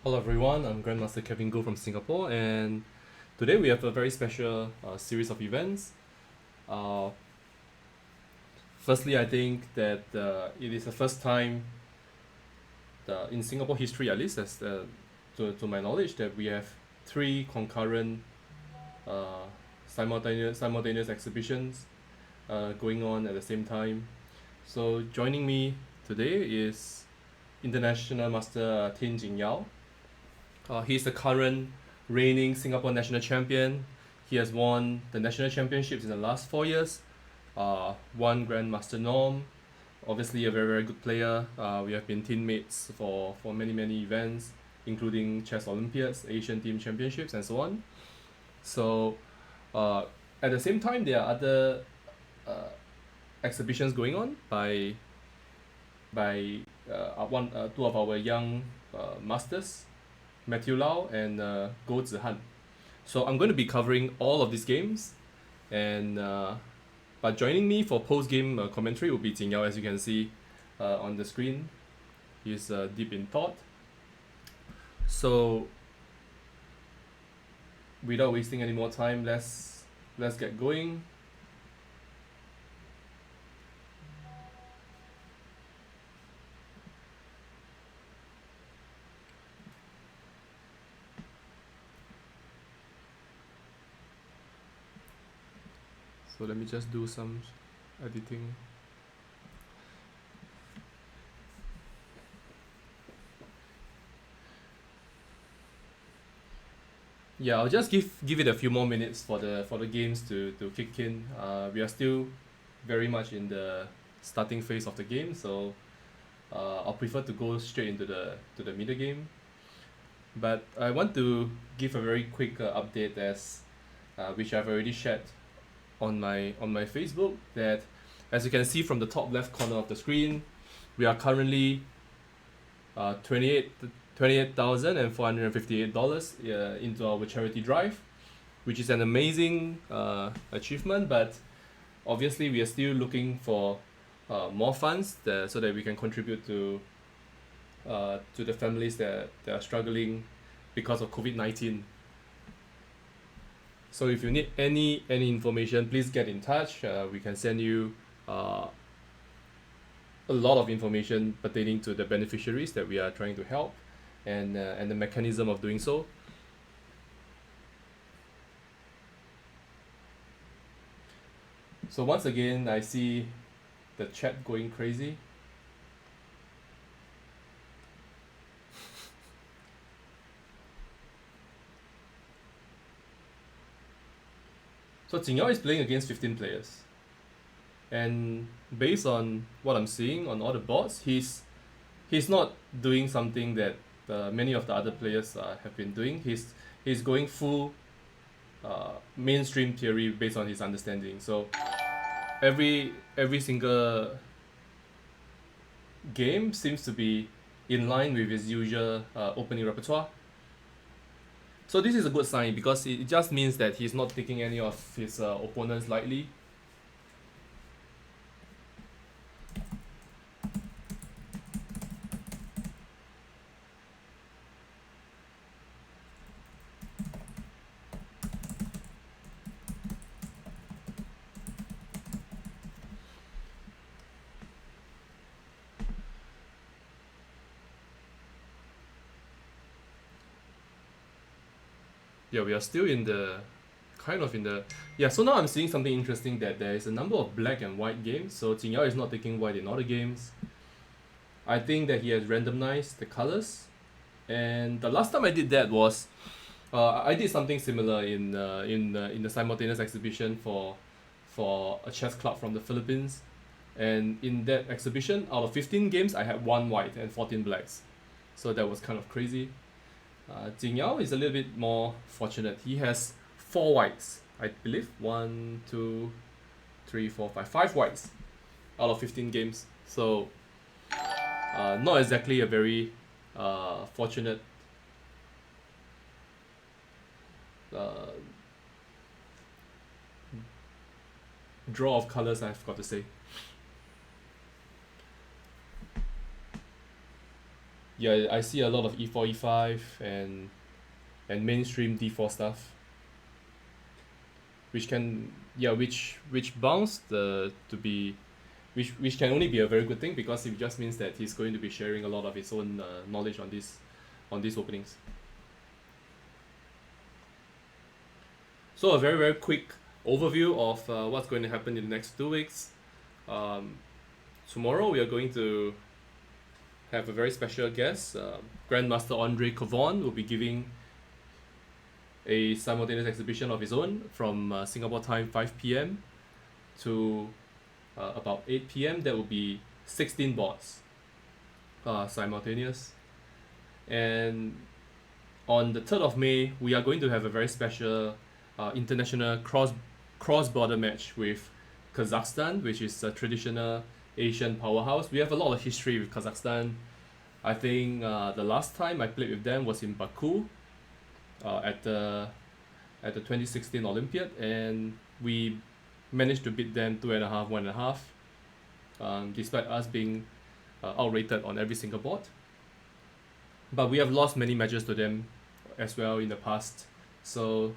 Hello everyone, I'm Grandmaster Kevin Go from Singapore, and today we have a very special series of events. Uh, Firstly, I think that it is the first time in Singapore history, at least as to my knowledge, that we have three concurrent uh, simultaneous exhibitions going on at the same time. So joining me today is International Master Jingyao. He's the current reigning Singapore national champion. He has won the national championships in the last 4 years. Won Grandmaster Norm. Obviously, a very very good player. We have been teammates for many events, including Chess Olympiads, Asian Team Championships, and so on. So, at the same time, there are other uh, exhibitions going on by two of our young masters, Matthew Lau and Go Zihan. So I'm going to be covering all of these games, and but joining me for post-game commentary will be Jingyao, as you can see on the screen. He's deep in thought. So without wasting any more time, let's get going. So let me just do some editing. Yeah, I'll just give it a few more minutes for the games to kick in. We are still very much in the starting phase of the game, so I'll prefer to go straight into the middle game. But I want to give a very quick update, as which I've already shared on my Facebook, that as you can see from the top left corner of the screen, we are currently uh, 28 $28,458 into our charity drive, which is an amazing achievement. But obviously, we are still looking for more funds so that we can contribute to the families that are struggling because of COVID-19. So if you need any information, please get in touch. We can send you uh, a lot of information pertaining to the beneficiaries that we are trying to help, and the mechanism of doing so. So once again, I see the chat going crazy. So Jingyao is playing against 15 players, and based on what I'm seeing on all the boards, he's not doing something that many of the other players have been doing. He's going full mainstream theory based on his understanding. So every single game seems to be in line with his usual opening repertoire. So this is a good sign, because it just means that he's not taking any of his opponents lightly. Yeah, we are still in the kind of in the yeah. So now I'm seeing something interesting that there is a number of black and white games. So Jingyao is not taking white in all the games. I think that he has randomized the colors. And the last time I did that was I did something similar in the simultaneous exhibition for a chess club from the Philippines. And in that exhibition, out of 15 games, I had 1 white and 14 blacks. So that was kind of crazy. Jingyao is a little bit more fortunate. He has 4 whites, I believe. 1, 2, 3, 4, 5. 5 whites out of 15 games. So not exactly a very fortunate uh, draw of colors, I've got to say. Yeah, I see a lot of e4, e5 and mainstream d4 stuff, which can which bounds the to be which can only be a very good thing because it just means that he's going to be sharing a lot of his own knowledge on these openings. So a very very quick overview of what's going to happen in the next 2 weeks. Tomorrow we are going to have a very special guest. Grandmaster Andre Cavon will be giving a simultaneous exhibition of his own from Singapore time 5 p.m. to about 8 p.m. There will be 16 boards simultaneous. And on the 3rd of May, we are going to have a very special international cross-border match with Kazakhstan, which is a traditional Asian powerhouse. We have a lot of history with Kazakhstan. I think the last time I played with them was in Baku at the 2016 Olympiad, and we managed to beat them 2.5, 1.5, despite us being outrated on every single board. But we have lost many matches to them as well in the past. So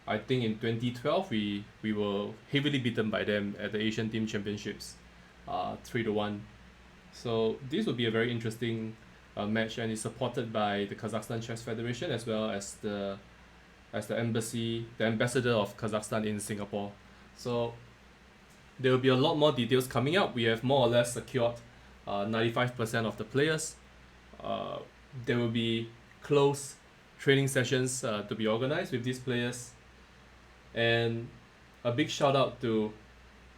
I think in 2012 we were heavily beaten by them at the Asian Team Championships, 3-1. So this will be a very interesting match, and it's supported by the Kazakhstan Chess Federation as well as the embassy, the ambassador of Kazakhstan in Singapore. So there will be a lot more details coming up. We have more or less secured 95% of the players. There will be close training sessions to be organized with these players. And a big shout out to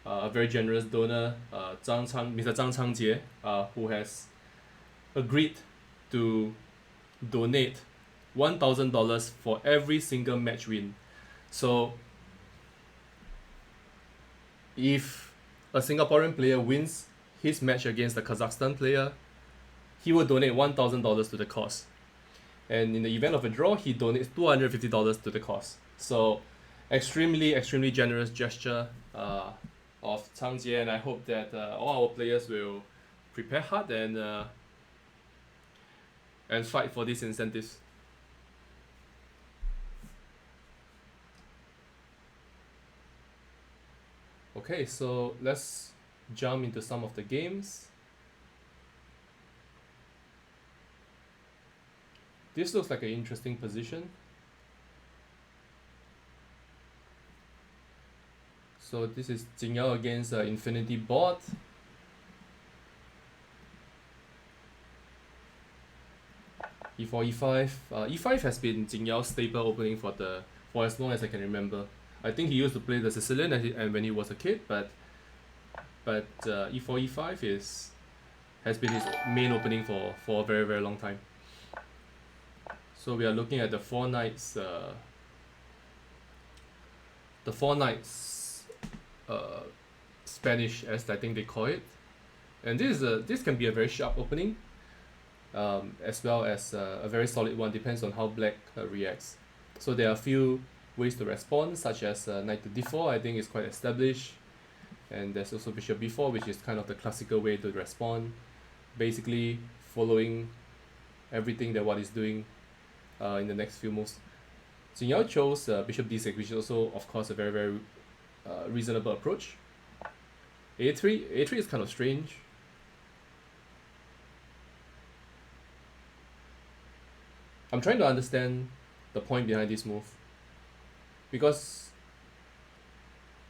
a very generous donor, Mr. Zhang Changjie, who has agreed to donate $1,000 for every single match win. So if a Singaporean player wins his match against the Kazakhstan player, he will donate $1,000 to the cause. And in the event of a draw, he donates $250 to the cause. So extremely generous gesture of Changjie, and I hope that all our players will prepare hard and fight for these incentives. Okay, so let's jump into some of the games. This looks like an interesting position. So this is Jingyao against Infinity Bot. E4, E5. E5 has been Jingyao's staple opening for as long as I can remember. I think he used to play the Sicilian and when he was a kid, but E4, E5 has been his main opening for a very very long time. So we are looking at the four knights Spanish, as I think they call it, and this can be a very sharp opening, as well as a very solid one. Depends on how black reacts. So there are a few ways to respond, such as knight to d4. I think is quite established, and there's also bishop b4, which is kind of the classical way to respond, basically following everything that what is doing in the next few moves. Jingyao chose bishop d6, which is also of course a very very reasonable approach. A3 is kind of strange. I'm trying to understand the point behind this move. because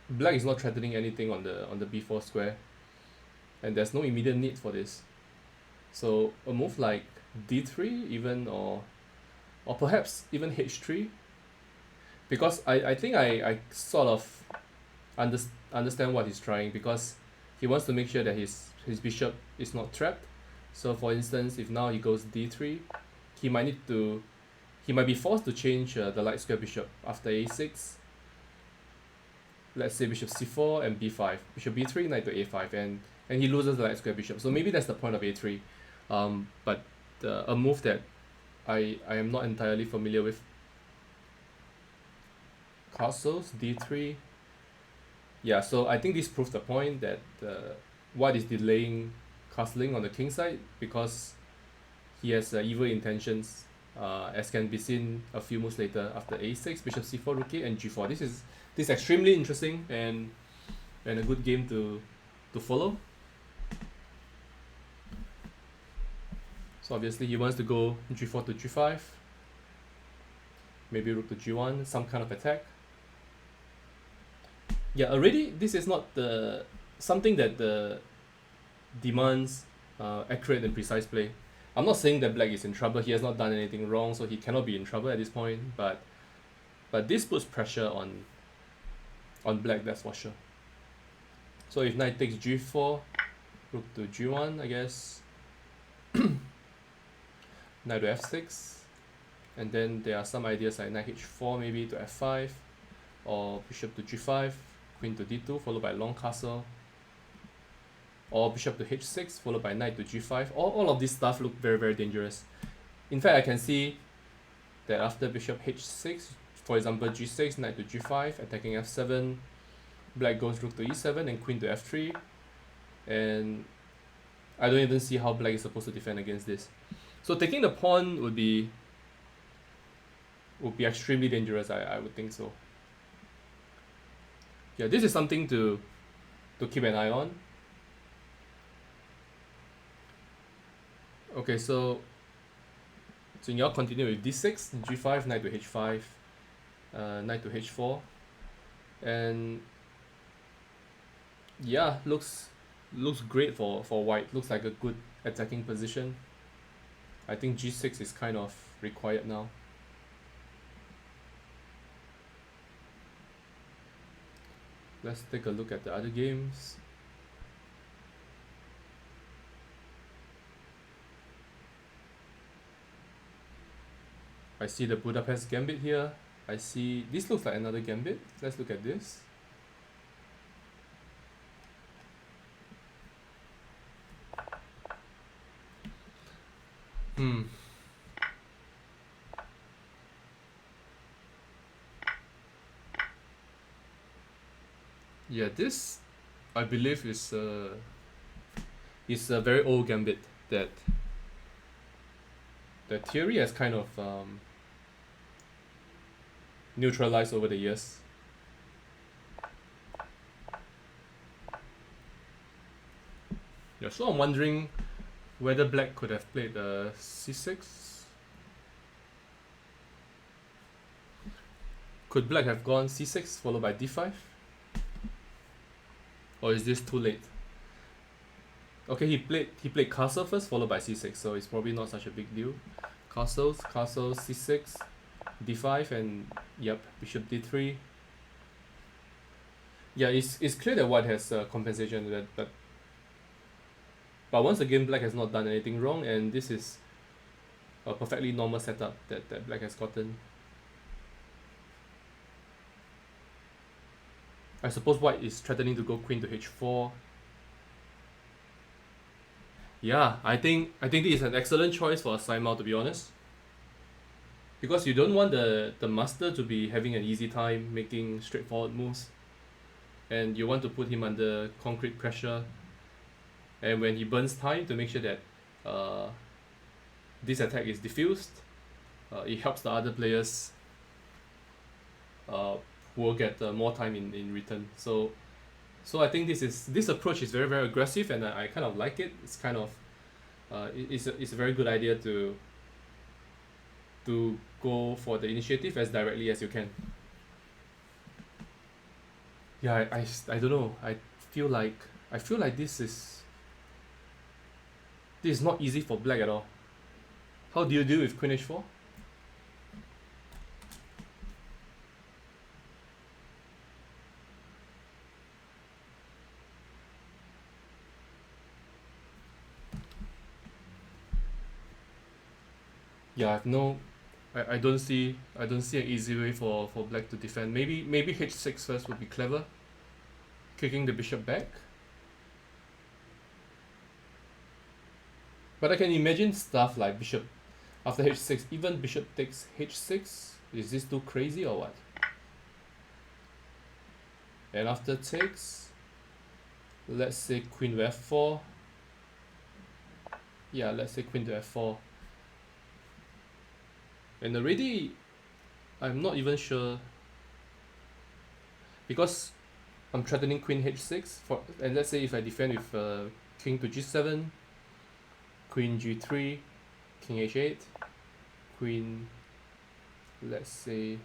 black is not threatening anything on the b4 square, and there's no immediate need for this. So a move like d3 even, or perhaps even h3, because I think I sort of understand what he's trying, because he wants to make sure that his bishop is not trapped. So for instance, if now he goes d3, he might be forced to change the light square bishop after a6. Let's say bishop c4 and b5, bishop b3, knight to a5, and he loses the light square bishop. So maybe that's the point of a3. But a move that I am not entirely familiar with. Castles d3. Yeah, so I think this proves the point that white is delaying castling on the king side because he has evil intentions, as can be seen a few moves later after a6, bishop c4, rook a, and g4. This is extremely interesting and a good game to follow. So obviously he wants to go g4 to g5, maybe rook to g1, some kind of attack. Yeah, already this is not something that demands accurate and precise play. I'm not saying that black is in trouble. He has not done anything wrong, so he cannot be in trouble at this point. But this puts pressure on black, that's for sure. So if knight takes g4, rook to g1, I guess. Knight to f6, and then there are some ideas like knight h4 maybe to f5, or bishop to g5, queen to d2 followed by long castle, or bishop to h6 followed by knight to g5. All of this stuff look very, very dangerous. In fact, I can see that after bishop h6, for example g6, knight to g5, attacking f7, black goes rook to e7 and queen to f3, and I don't even see how black is supposed to defend against this. So taking the pawn would be extremely dangerous, I would think so. Yeah, this is something to keep an eye on. Okay, so Jingyao continue with d6, g5, knight to h5, knight to h4, and yeah, looks great for white. Looks like a good attacking position. I think g6 is kind of required now. Let's take a look at the other games. I see the Budapest Gambit here. I see this looks like another Gambit. Let's look at this. Yeah, this I believe is a very old Gambit that the theory has kind of neutralized over the years. Yeah, so I'm wondering whether black could have played c6. Could black have gone c6 followed by d5? Or is this too late? Okay, he played castle first followed by c6, so it's probably not such a big deal. Castle, c6, d5, and yep, bishop d3. Yeah, it's clear that white has compensation to that, but once again, black has not done anything wrong, and this is a perfectly normal setup that black has gotten. I suppose white is threatening to go queen to h4. Yeah, I think this is an excellent choice for a Simul, to be honest. Because you don't want the master to be having an easy time making straightforward moves. And you want to put him under concrete pressure. And when he burns time, to make sure that this attack is diffused, it helps the other players who will get more time in return. So I think this approach is very, very aggressive, and I kind of like it. It's kind of it's a very good idea to go for the initiative as directly as you can. Yeah, I don't know. Feel like I feel like this is not easy for black at all. How do you deal with queen h4? Yeah, I don't see an easy way for black to defend. Maybe h6 first would be clever. Kicking the bishop back. But I can imagine stuff like bishop after h6, even bishop takes h6. Is this too crazy or what? And after takes, let's say queen to f4. Yeah, let's say queen to f4. And already, I'm not even sure, because I'm threatening queen h6 and let's say if I defend with king to g7, queen g3, king h8, queen, let's say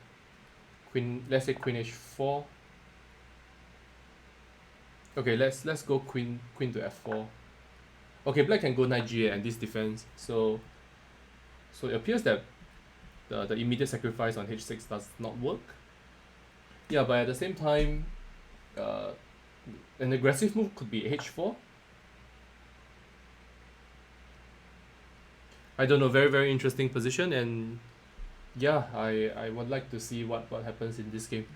queen h4. Okay, let's go queen to f4. Okay, black can go knight g8 and this defense. So it appears that the immediate sacrifice on h6 does not work. Yeah, but at the same time, an aggressive move could be h4. I don't know, very very interesting position, and yeah, I would like to see what happens in this game.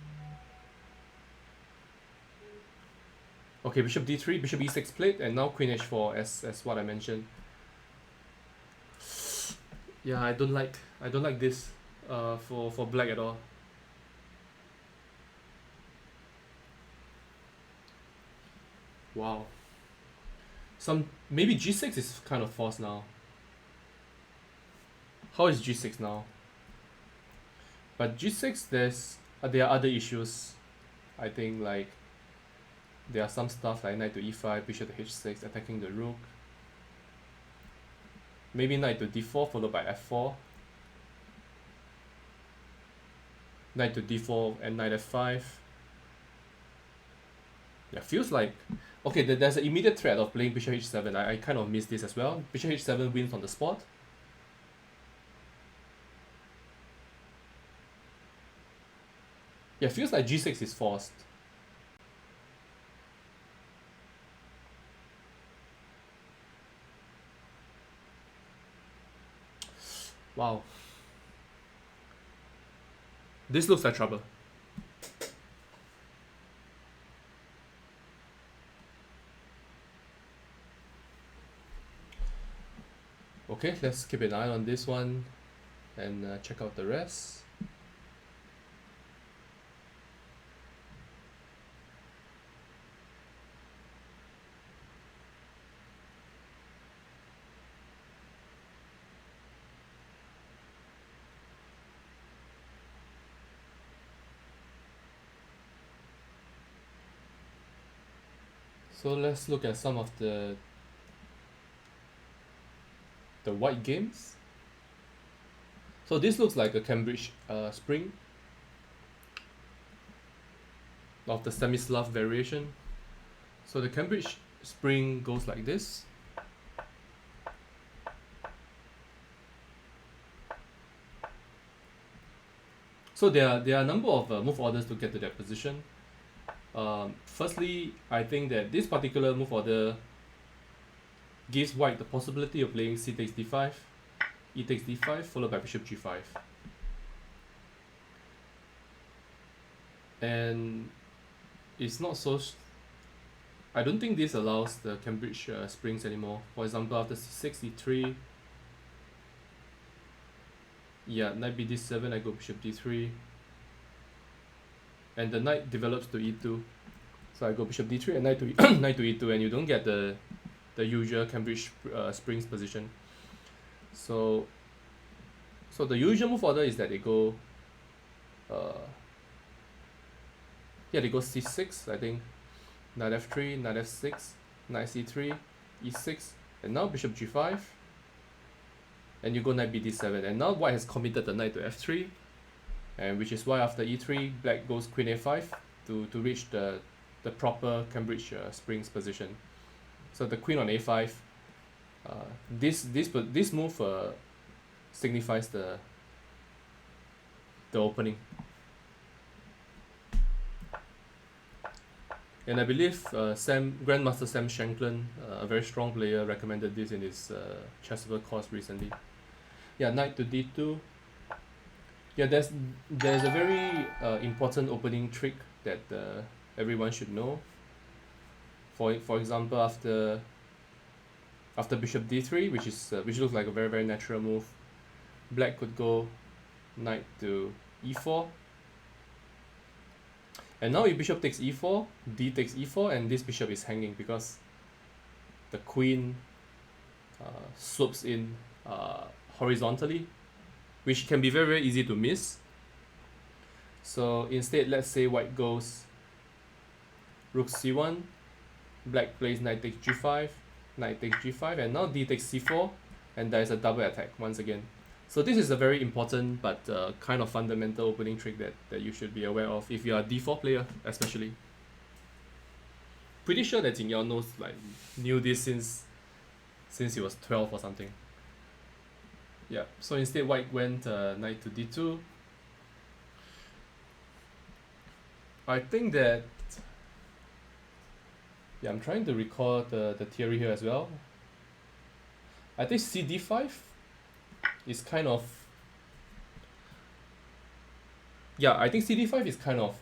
Okay, bishop d3, bishop e6 played, and now queen h4 as what I mentioned. Yeah, I don't like this for black at all. Wow. Maybe g6 is kind of forced now. How is g6 now? But g6 there are other issues. I think like there are some stuff like knight to e5, bishop to h6 attacking the rook. Maybe knight to d4 followed by f4. Knight to d4 and knight f5. Yeah, feels like okay, there's an immediate threat of playing bishop h7. I kind of miss this as well. Bishop h7 wins on the spot. Yeah, feels like g6 is forced. Wow. This looks like trouble. Okay, let's keep an eye on this one and check out the rest. So let's look at some of the white games. So this looks like a Cambridge spring of the Semislav variation. So the Cambridge spring goes like this. So there are a number of move orders to get to that position. Firstly, I think that this particular move order gives white the possibility of playing c takes d5, e takes d5, followed by bishop g5. And it's not so... I don't think this allows the Cambridge springs anymore. For example, after c6, e3, yeah, knight b d7, I go bishop d3, and the knight develops to e2, so I go bishop d3 and knight to knight to e2, and you don't get the usual Cambridge springs position. So the usual move order is that they go they go c6, I think, knight f3, knight f6, knight c3, e6, and now bishop g5, and you go knight b d7, and now white has committed the knight to f3, and which is why after e3 black goes queen a5, to reach the proper Cambridge Springs position. So the queen on a5. This move signifies the opening. And I believe Grandmaster Sam Shankland, a very strong player, recommended this in his Chessable course recently. Yeah, knight to d2. Yeah, there's a very important opening trick that everyone should know. For example, after bishop d3, which looks like a very natural move, black could go knight to e4. And now if bishop takes e4, d takes e4, and this bishop is hanging because the queen slopes in horizontally, which can be very easy to miss. So instead, let's say white goes rook c1, black plays knight takes g5, knight takes g5, and now d takes c4, and there is a double attack once again. So this is a very important but kind of fundamental opening trick that you should be aware of if you are a d4 player, especially. Pretty sure that Jingyao knew this since he was 12 or something. Yeah, so instead white went knight to d2. I think that, yeah, I'm trying to recall the theory here as well. I think cd5 is kind of, yeah, I think cd5 is kind of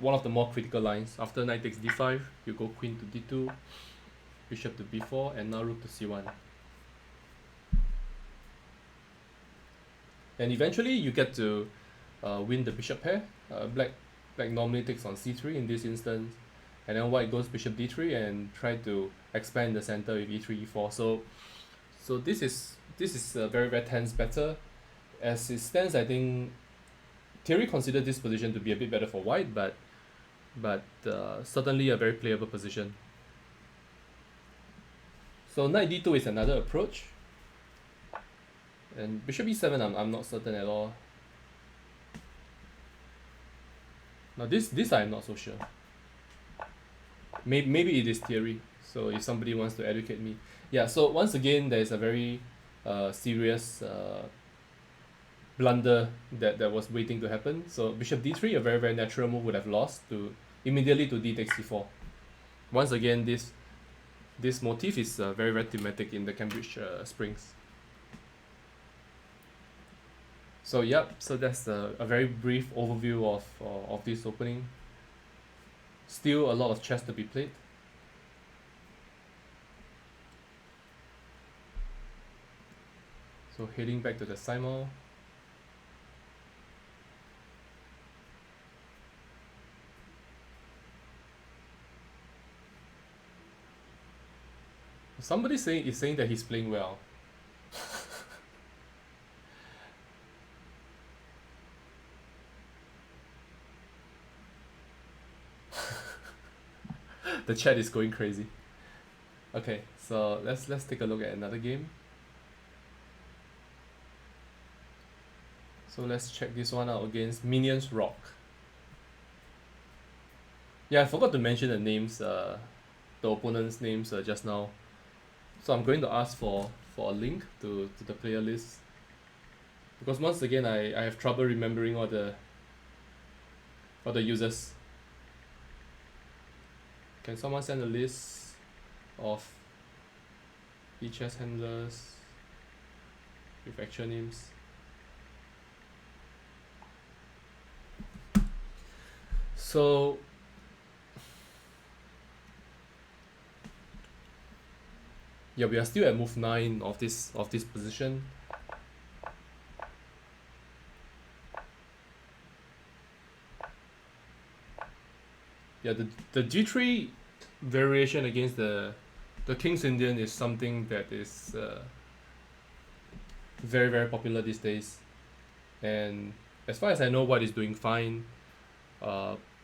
one of the more critical lines. After knight takes d5, you go queen to d2, bishop to b4, and now rook to c1. And eventually you get to win the bishop pair. Black normally takes on c3 in this instance, and then white goes bishop d3 and try to expand the center with e3 e4. So this is a very tense battle. As it stands, I think theory considered this position to be a bit better for white, but certainly a very playable position. So knight d2 is another approach, and bishop e7 I'm not certain at all. Now this I'm not so sure. Maybe it is theory, so if somebody wants to educate me. Yeah, so once again there is a very serious blunder that was waiting to happen. So bishop d3, a very natural move, would have lost to immediately to d takes c4. Once again, this motif is very thematic in the Cambridge Springs. So yep, so that's a very brief overview of this opening. Still a lot of chess to be played. So heading back to the Simul. Somebody is saying that he's playing well. The chat is going crazy. Okay, so let's take a look at another game. So let's check this one out against Minions Rock. Yeah, I forgot to mention the names, the opponent's names just now. So I'm going to ask for a link to the player list, because once again I have trouble remembering all the users. Can someone send a list of chess handlers with actual names? So yeah, we are still at move 9 of this position. Yeah, the G3 variation against the King's Indian is something that is very popular these days, and as far as I know, white is doing fine.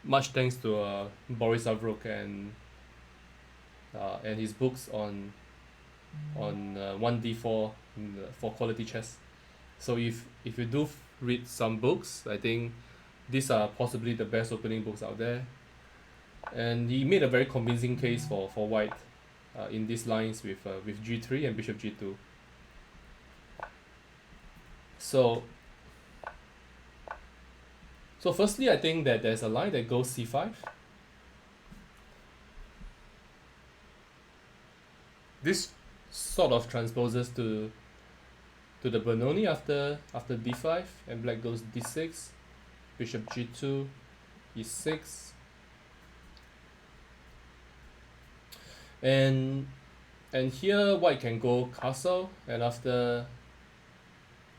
Much thanks to Boris Avrok and his books on 1d4 for quality chess. So if you do read some books, I think These are possibly the best opening books out there, and he made a very convincing case for white in these lines with g3 and bishop g2. So firstly, I think that there's a line that goes c5. This sort of transposes to the Benoni after d5, and black goes d6, bishop g2, e6, and here white can go castle, and after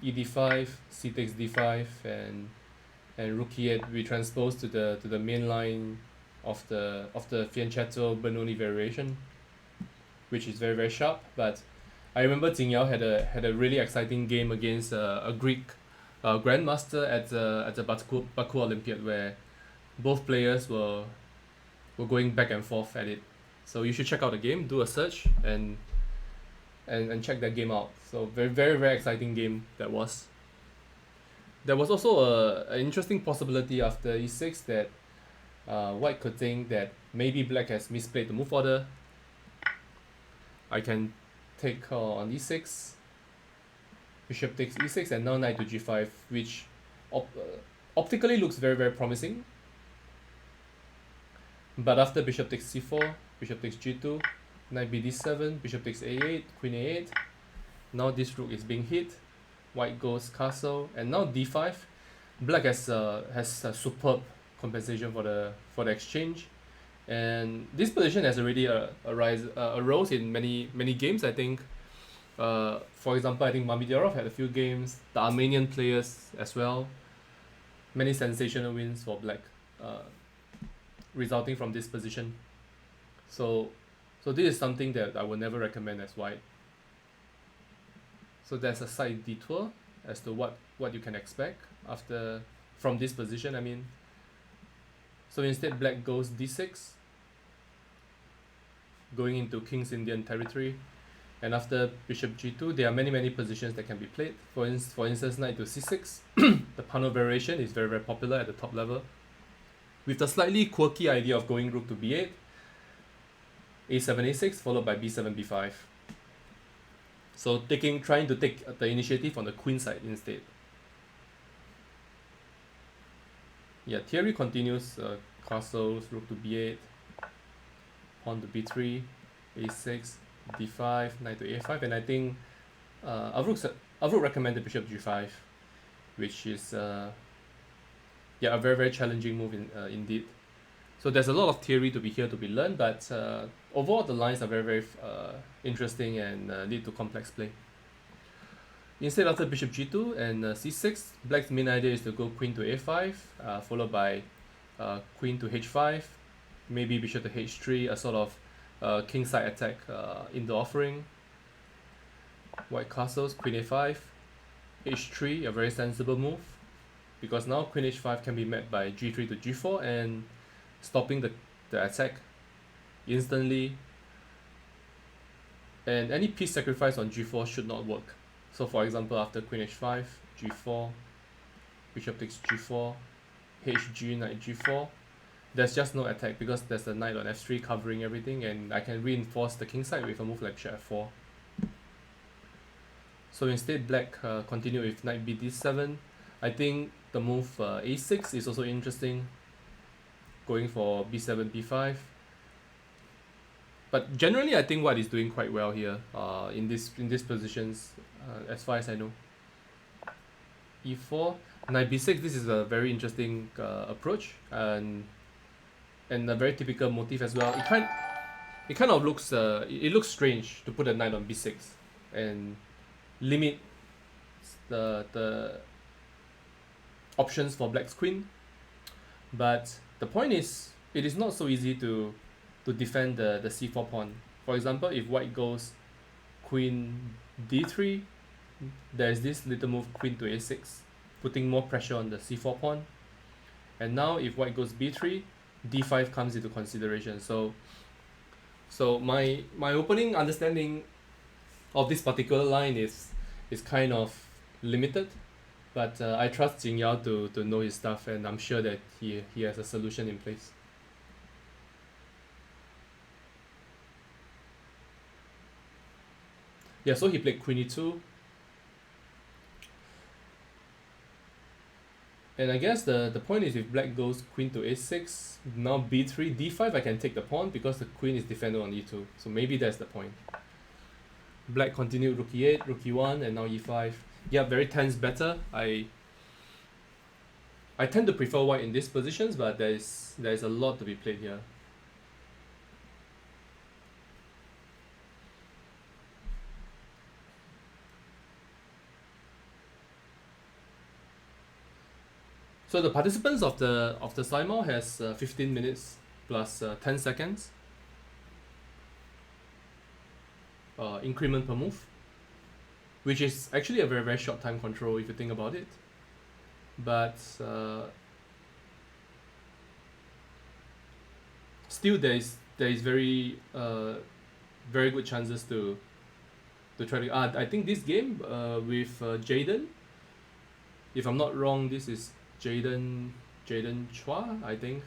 e d5, c takes d5, and rook e8, we transpose to the main line of the fianchetto Benoni variation, which is very very sharp. But I remember Jingyao had a really exciting game against a Greek grandmaster at the Baku Olympiad, where both players were going back and forth at it. So you should check out the game, do a search, and check that game out. So very very very exciting game that was. There was also an interesting possibility after e6 that white could think that maybe black has misplayed the move order. I can take on e6, bishop takes e6, and now knight to g5, which optically looks very very promising. But after bishop takes c4, bishop takes g2, knight bd7, bishop takes a8, queen a8. Now this rook is being hit. White goes castle, and now d5. Black has a superb compensation for the exchange, and this position has already arose in many games. I think, for example, I think Mamedov had a few games. The Armenian players as well. Many sensational wins for black, resulting from this position. So this is something that I would never recommend as white. So there's a slight detour as to what you can expect from this position. I mean, so instead black goes d6, going into King's Indian territory, and after bishop g2, there are many positions that can be played. For instance, knight to c6. The Pano variation is very very popular at the top level, with the slightly quirky idea of going rook to b8, a7 a6 followed by b7 b5. So trying to take the initiative on the queen side instead. Yeah, theory continues. Castles, rook to b8, pawn to b3, a6, d5, knight to a5, and I think Avruk recommended bishop g5, which is a very very challenging move indeed. So there's a lot of theory to be learned, but overall the lines are very very interesting and lead to complex play. Instead, after bishop g2 and c6, black's main idea is to go queen to a5, followed by queen to h5, maybe bishop to h3, a sort of kingside attack in the offering. White castles, queen a5, h3, a very sensible move, because now queen h5 can be met by g3 to g4 and stopping the attack instantly, and any piece sacrifice on g4 should not work. So for example, after queen h5, g4, bishop takes g4, hg, knight g4, there's just no attack because there's a knight on f3 covering everything, and I can reinforce the king side with a move like bishop f4. So instead, black continue with knight bd7. I think the move a6 is also interesting, going for b7 b5. But generally, I think white is doing quite well here in these positions, as far as I know. e4, knight b6. This is a very interesting approach, and a very typical motif as well. It kind of looks it looks strange to put a knight on b6 and limit the options for black's queen. But the point is, it is not so easy to defend the c4 pawn. For example, if white goes queen d3, there's this little move queen to a6, putting more pressure on the c4 pawn. And now if white goes b3, d5 comes into consideration. So my opening understanding of this particular line is kind of limited, But I trust Jingyao to know his stuff, and I'm sure that he has a solution in place. Yeah, so he played queen e2, and I guess the point is if black goes queen to a6, now b3, d5 I can take the pawn because the queen is defended on e2, so maybe that's the point. Black continued rook e8, rook e1, and now e5. Yeah, very tense better. I tend to prefer white in these positions, but there is a lot to be played here. So the participants of the Simul has 15 minutes plus 10 seconds increment per move, which is actually a very very short time control if you think about it. But still there is very very good chances to try to. I think this game with Jaden, if I'm not wrong, this is Jaden Chua, I think,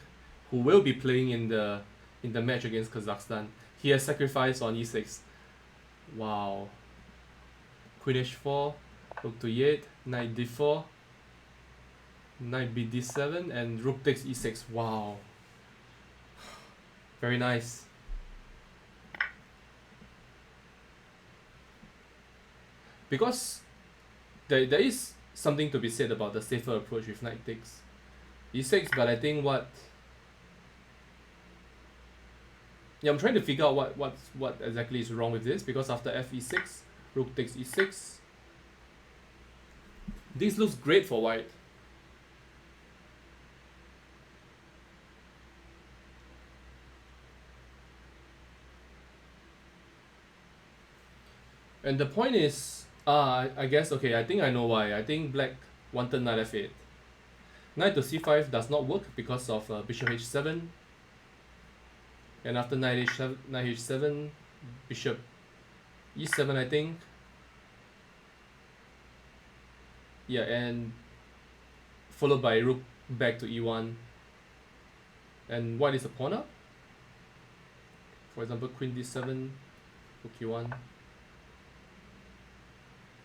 who will be playing in the match against Kazakhstan. He has sacrificed on e6. Wow. Queen h4, rook to e8, knight d4, knight b d7, and rook takes e6. Wow. Very nice. Because there is something to be said about the safer approach with knight takes e6, but I think I'm trying to figure out what exactly is wrong with this, because after f e6, rook takes e6, this looks great for white. And the point is, I guess, okay, I think I know why. I think black wanted knight f8. Knight to c5 does not work because of bishop h7. And after knight h7, bishop e7, I think. Yeah, and followed by rook back to e1. And white is a pawn up. For example, queen d7, rook e1.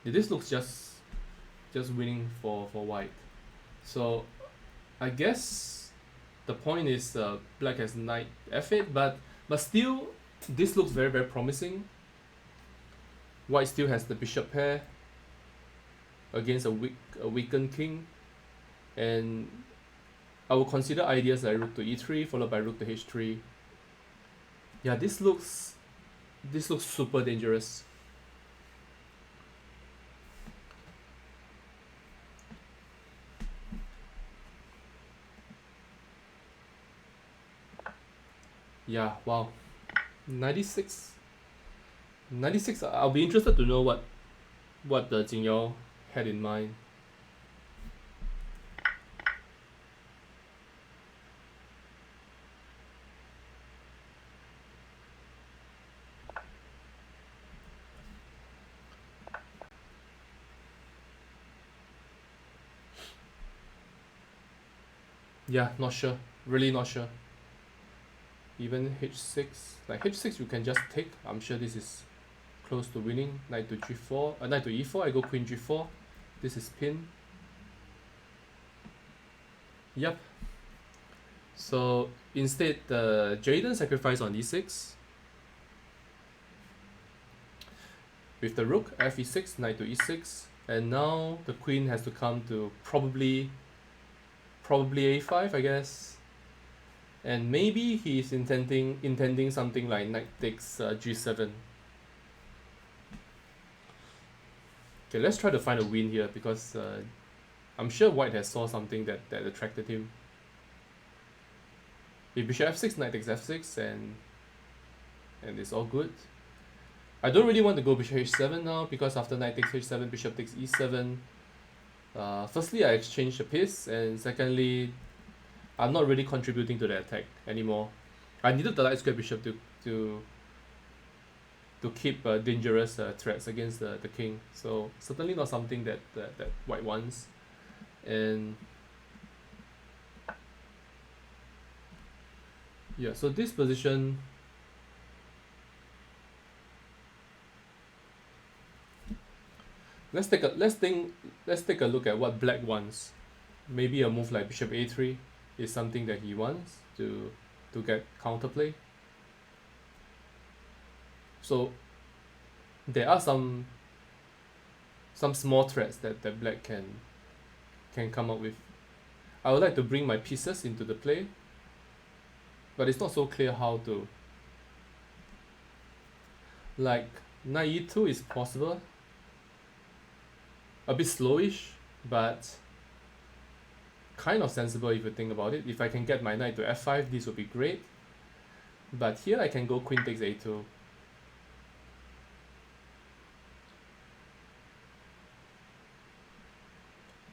This looks just winning for white. So I guess the point is black has knight f8, but still this looks very very promising. White still has the bishop pair against a weakened king, and I will consider ideas like rook to e3 followed by rook to h3. Yeah, this looks super dangerous. Yeah, wow. 96. I'll be interested to know what the Jingyao had in mind. Yeah, not sure. Really not sure. Even h6, like h6 you can just take. I'm sure this is close to winning. Knight to g4, knight to e4, I go queen g4. This is pin. Yep. So instead Jaden sacrifice on e6 with the rook, f e6, knight to e6, and now the queen has to come to probably a5, I guess. And maybe he's intending something like knight takes g7. Okay, let's try to find a win here, because I'm sure white has saw something that attracted him. If bishop f6, knight takes f6, and it's all good. I don't really want to go bishop h7 now, because after knight takes h7, bishop takes e7. Firstly, I exchange the piece, and secondly, I'm not really contributing to the attack anymore. I needed the light square bishop to keep dangerous threats against the king. So certainly not something that white wants. And yeah, so this position, let's take a look at what black wants. Maybe a move like bishop a3 is something that he wants to get counterplay. So there are some small threats that black can come up with. I would like to bring my pieces into the play, but it's not so clear how to. Like knight e2 is possible, a bit slowish, but kind of sensible if you think about it. If I can get my knight to f5, this would be great. But here I can go queen takes a2.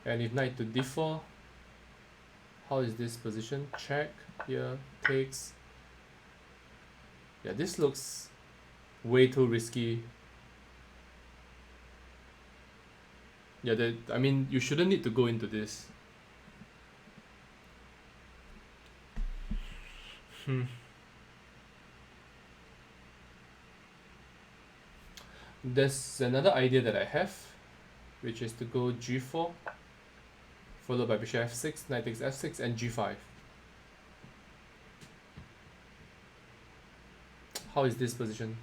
And if knight to d4, how is this position? Check, here, takes. Yeah, this looks way too risky. Yeah, I mean, you shouldn't need to go into this. There's another idea that I have, which is to go g4, followed by bishop f6, knight takes f6, and g5. How is this position?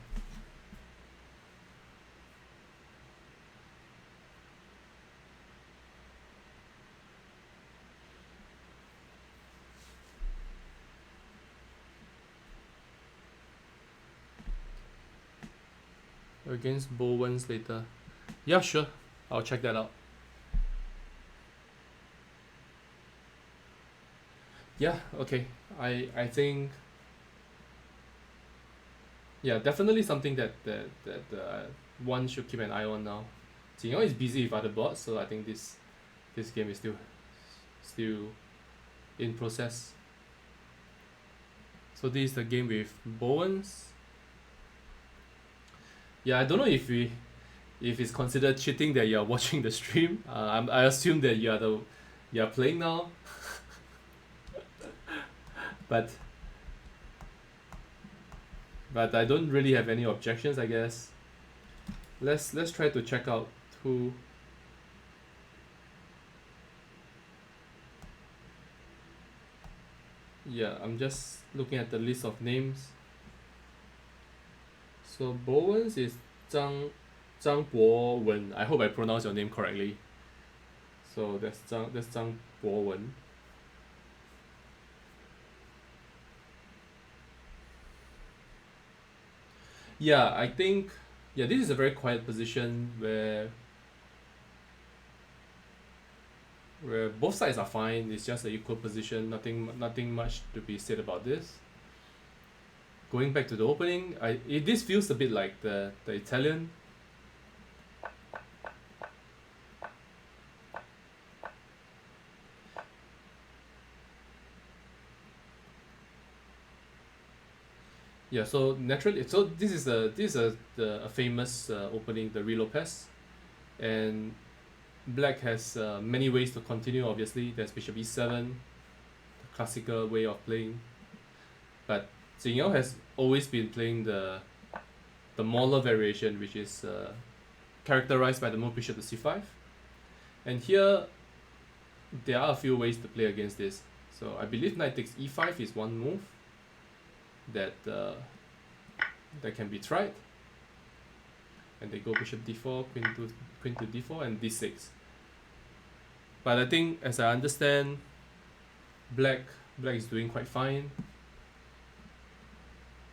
Against Bowens later. Yeah, sure. I'll check that out. Yeah, okay. I think yeah, definitely something that one should keep an eye on now. Jingyao is busy with other bots, so I think this game is still in process. So this is the game with Bowens. Yeah, I don't know if it's considered cheating that you're watching the stream. I assume that you're playing now. but I don't really have any objections, I guess. Let's try to check out who. Yeah, I'm just looking at the list of names. So Bowens is Zhang Bowen. I hope I pronounced your name correctly. So that's Zhang Bowen. Yeah, I think this is a very quiet position where both sides are fine. It's just an equal position. Nothing much to be said about this. Going back to the opening, this feels a bit like the Italian. Yeah, so naturally, so this is a famous opening, the Re Lopez, and black has many ways to continue. Obviously, there's bishop e7, the classical way of playing, but Jingyao has always been playing the Mahler variation, which is characterized by the move bishop to c5, and here there are a few ways to play against this. So I believe knight takes e5 is one move that can be tried, and they go bishop d4, queen to d4, and d6. But I think, as I understand, black is doing quite fine.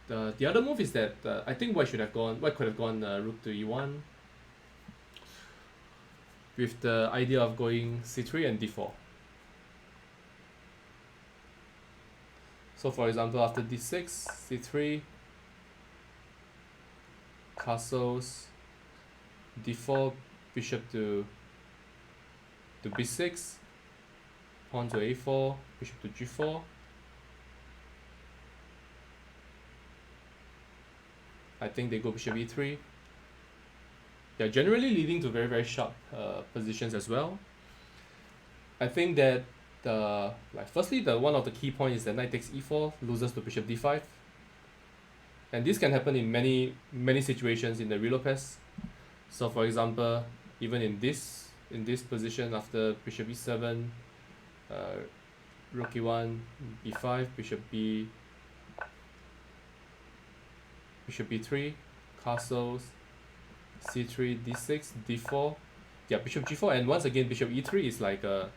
The other move is that I think white could have gone rook to e1 with the idea of going c3 and d4. So for example, after d6, c3, castles, d4, bishop to b6, pawn to a4, bishop to g4. I think they go bishop e3. They're generally leading to very, very sharp positions as well. I think that firstly the one of the key points is that knight takes e4 loses to bishop d5, and this can happen in many situations in the real Lopez. So for example, even in this position after bishop e7, uh, rook e1, b5, bishop b3, castles, c3, d6, d4, yeah, bishop g4, and once again bishop e3 is like a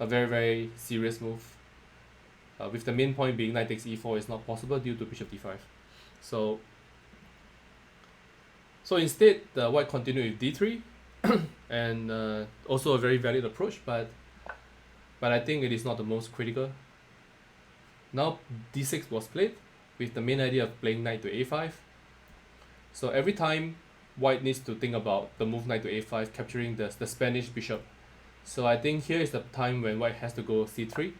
very very serious move. With the main point being knight takes e4 is not possible due to bishop d5. So instead, the white continued with d3, and also a very valid approach, but I think it is not the most critical. Now d6 was played with the main idea of playing knight to a5. So every time white needs to think about the move knight to a5, capturing the Spanish bishop. So I think here is the time when white has to go c3,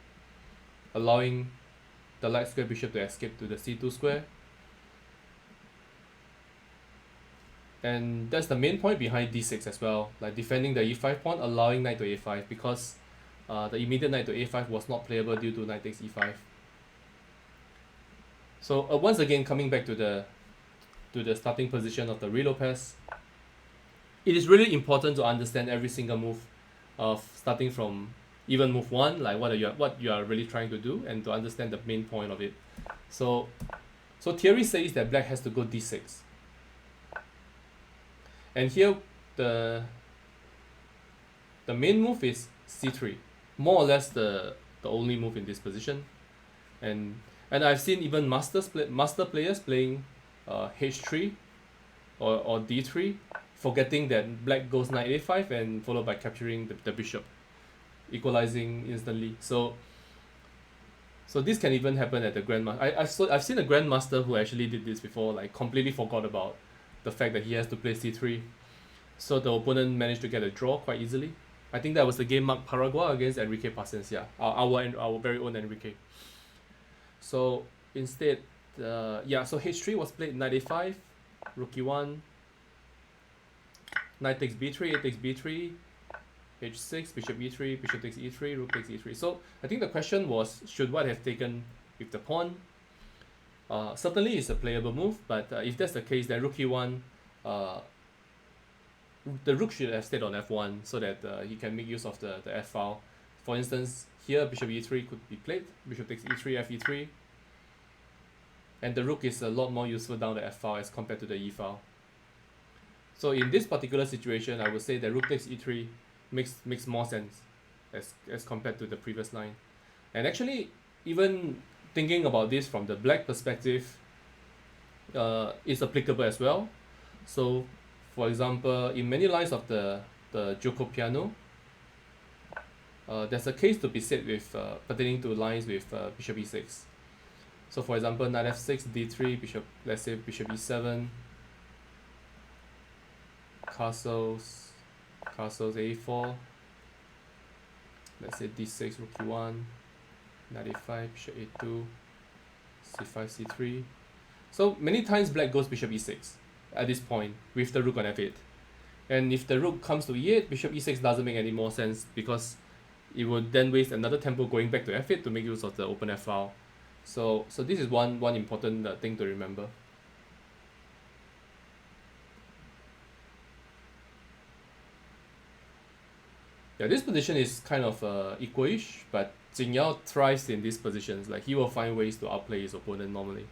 allowing the light square bishop to escape to the c2 square. And that's the main point behind d6 as well, like defending the e5 pawn, allowing knight to a5, because the immediate knight to a5 was not playable due to knight takes e5. So once again, coming back to the starting position of the real Lopez, it is really important to understand every single move of starting from even move 1, like what you are really trying to do, and to understand the main point of it. So theory says that black has to go d6. And here the main move is c3, more or less the only move in this position. And I've seen even master players playing h3 or d3, forgetting that black goes knight a5 and followed by capturing the bishop, equalizing instantly. So this can even happen at the grandmaster. I've seen a grandmaster who actually did this before, like completely forgot about the fact that he has to play c3. So the opponent managed to get a draw quite easily. I think that was the game marked Paraguay against Enrique Paciencia, our very own Enrique. So instead, so h3 was played knight a5, rook e1, knight takes b3, a takes b3, h6, bishop e3, bishop takes e3, rook takes e3. So I think the question was, should white have taken with the pawn? Certainly it's a playable move, but if that's the case, then rook e1, the rook should have stayed on f1 so that he can make use of the f file. For instance, here bishop e3 could be played, bishop takes e3, fe3, and the rook is a lot more useful down the f file as compared to the e file. So in this particular situation, I would say that rook takes e3 makes more sense as compared to the previous line. And actually, even thinking about this from the black perspective, is applicable as well. So for example, in many lines of the Joko piano, there's a case to be said with pertaining to lines with bishop e6. So for example, knight f6, d3, bishop, let's say bishop e7, castles a4, let's say d6, rook e1, knight a5, bishop a2, c5, c3. So many times black goes bishop e6 at this point with the rook on f8. And if the rook comes to e8, bishop e6 doesn't make any more sense, because it would then waste another tempo going back to f8 to make use of the open f file. So this is one important thing to remember. Yeah, this position is kind of equal-ish, but Jingyao thrives in these positions. Like, he will find ways to outplay his opponent normally.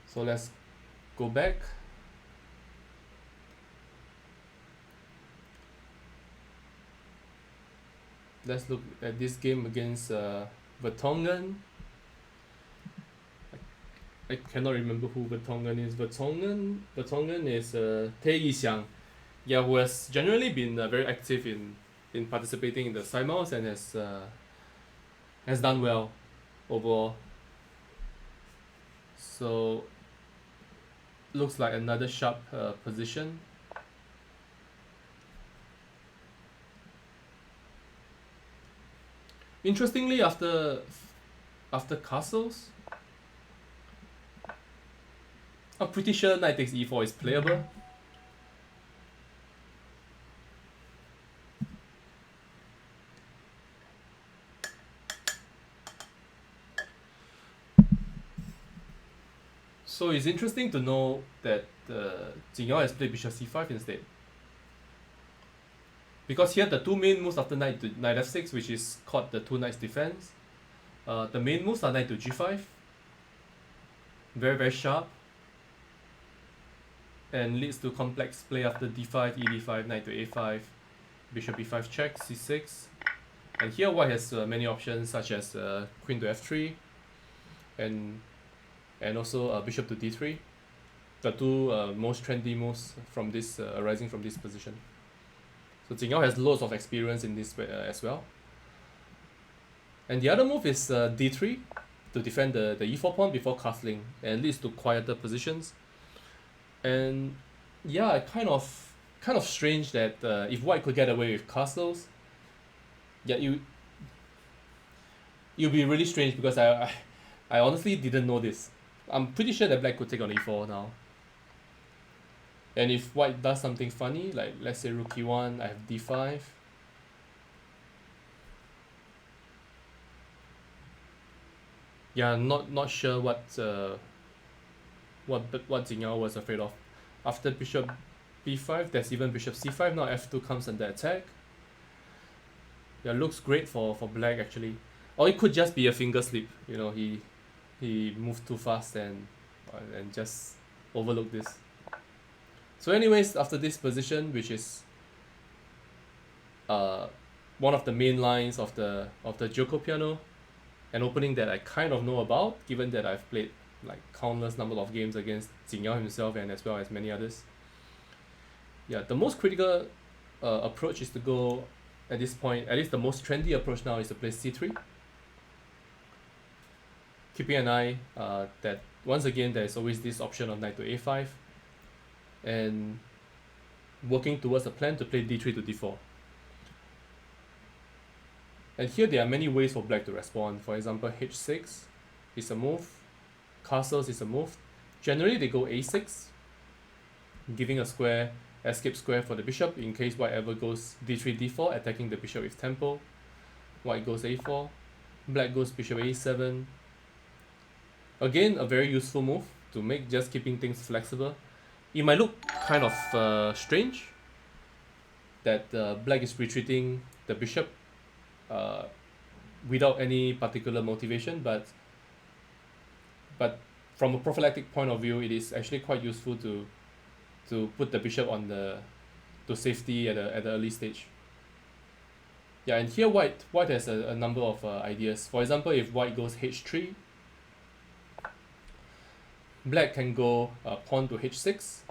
So let's go back. Let's look at this game against Vertonghen. I cannot remember who Vertonghen is. Vertonghen is Tae Yixiang, yeah, who has generally been very active in participating in the Simos and has done well overall. So looks like another sharp position. Interestingly, after castles, I'm pretty sure knight takes e4 is playable. So it's interesting to know that Jingyao has played bishop c5 instead. Because here the two main moves after knight to knight f6, which is called the two knights defense. The main moves are knight to g5. Very, very sharp. And leads to complex play after d5, ed5, knight to a5, bishop b5 check, c6. And here white has many options such as queen to f3 and also bishop to d3. The two most trendy moves from this arising from this position. So Jingyao has loads of experience in this as well. And the other move is d3 to defend the e4 pawn before castling, and leads to quieter positions. And yeah, kind of strange that if white could get away with castles, yeah, it'll be really strange because I honestly didn't know this. I'm pretty sure that black could take on e4 now. And if white does something funny, like let's say rook e1, I have d5. Yeah, not sure what Jingyao was afraid of. After bishop b5, there's even bishop c5. Now f2 comes under attack. Yeah, looks great for black actually. Or it could just be a finger slip. You know, he moved too fast and just overlooked this. So anyways, after this position, which is one of the main lines of the Joko piano, an opening that I kind of know about, given that I've played like countless number of games against Jingyao himself and as well as many others. Yeah, the most critical approach is to go at this point, at least the most trendy approach now is to play c3. Keeping an eye that once again there's always this option of knight to a5 and working towards a plan to play d3 to d4. And here there are many ways for black to respond. For example, h6 is a move, castles is a move. Generally they go a6, giving a square, escape square for the bishop in case white ever goes d3, d4, attacking the bishop with tempo. White goes a4, black goes bishop a7. Again, a very useful move to make just keeping things flexible. It might look kind of strange that black is retreating the bishop without any particular motivation, but from a prophylactic point of view, it is actually quite useful to put the bishop on to safety at the early stage. Yeah, and here white has a number of ideas. For example, if white goes h3, black can go pawn to h6,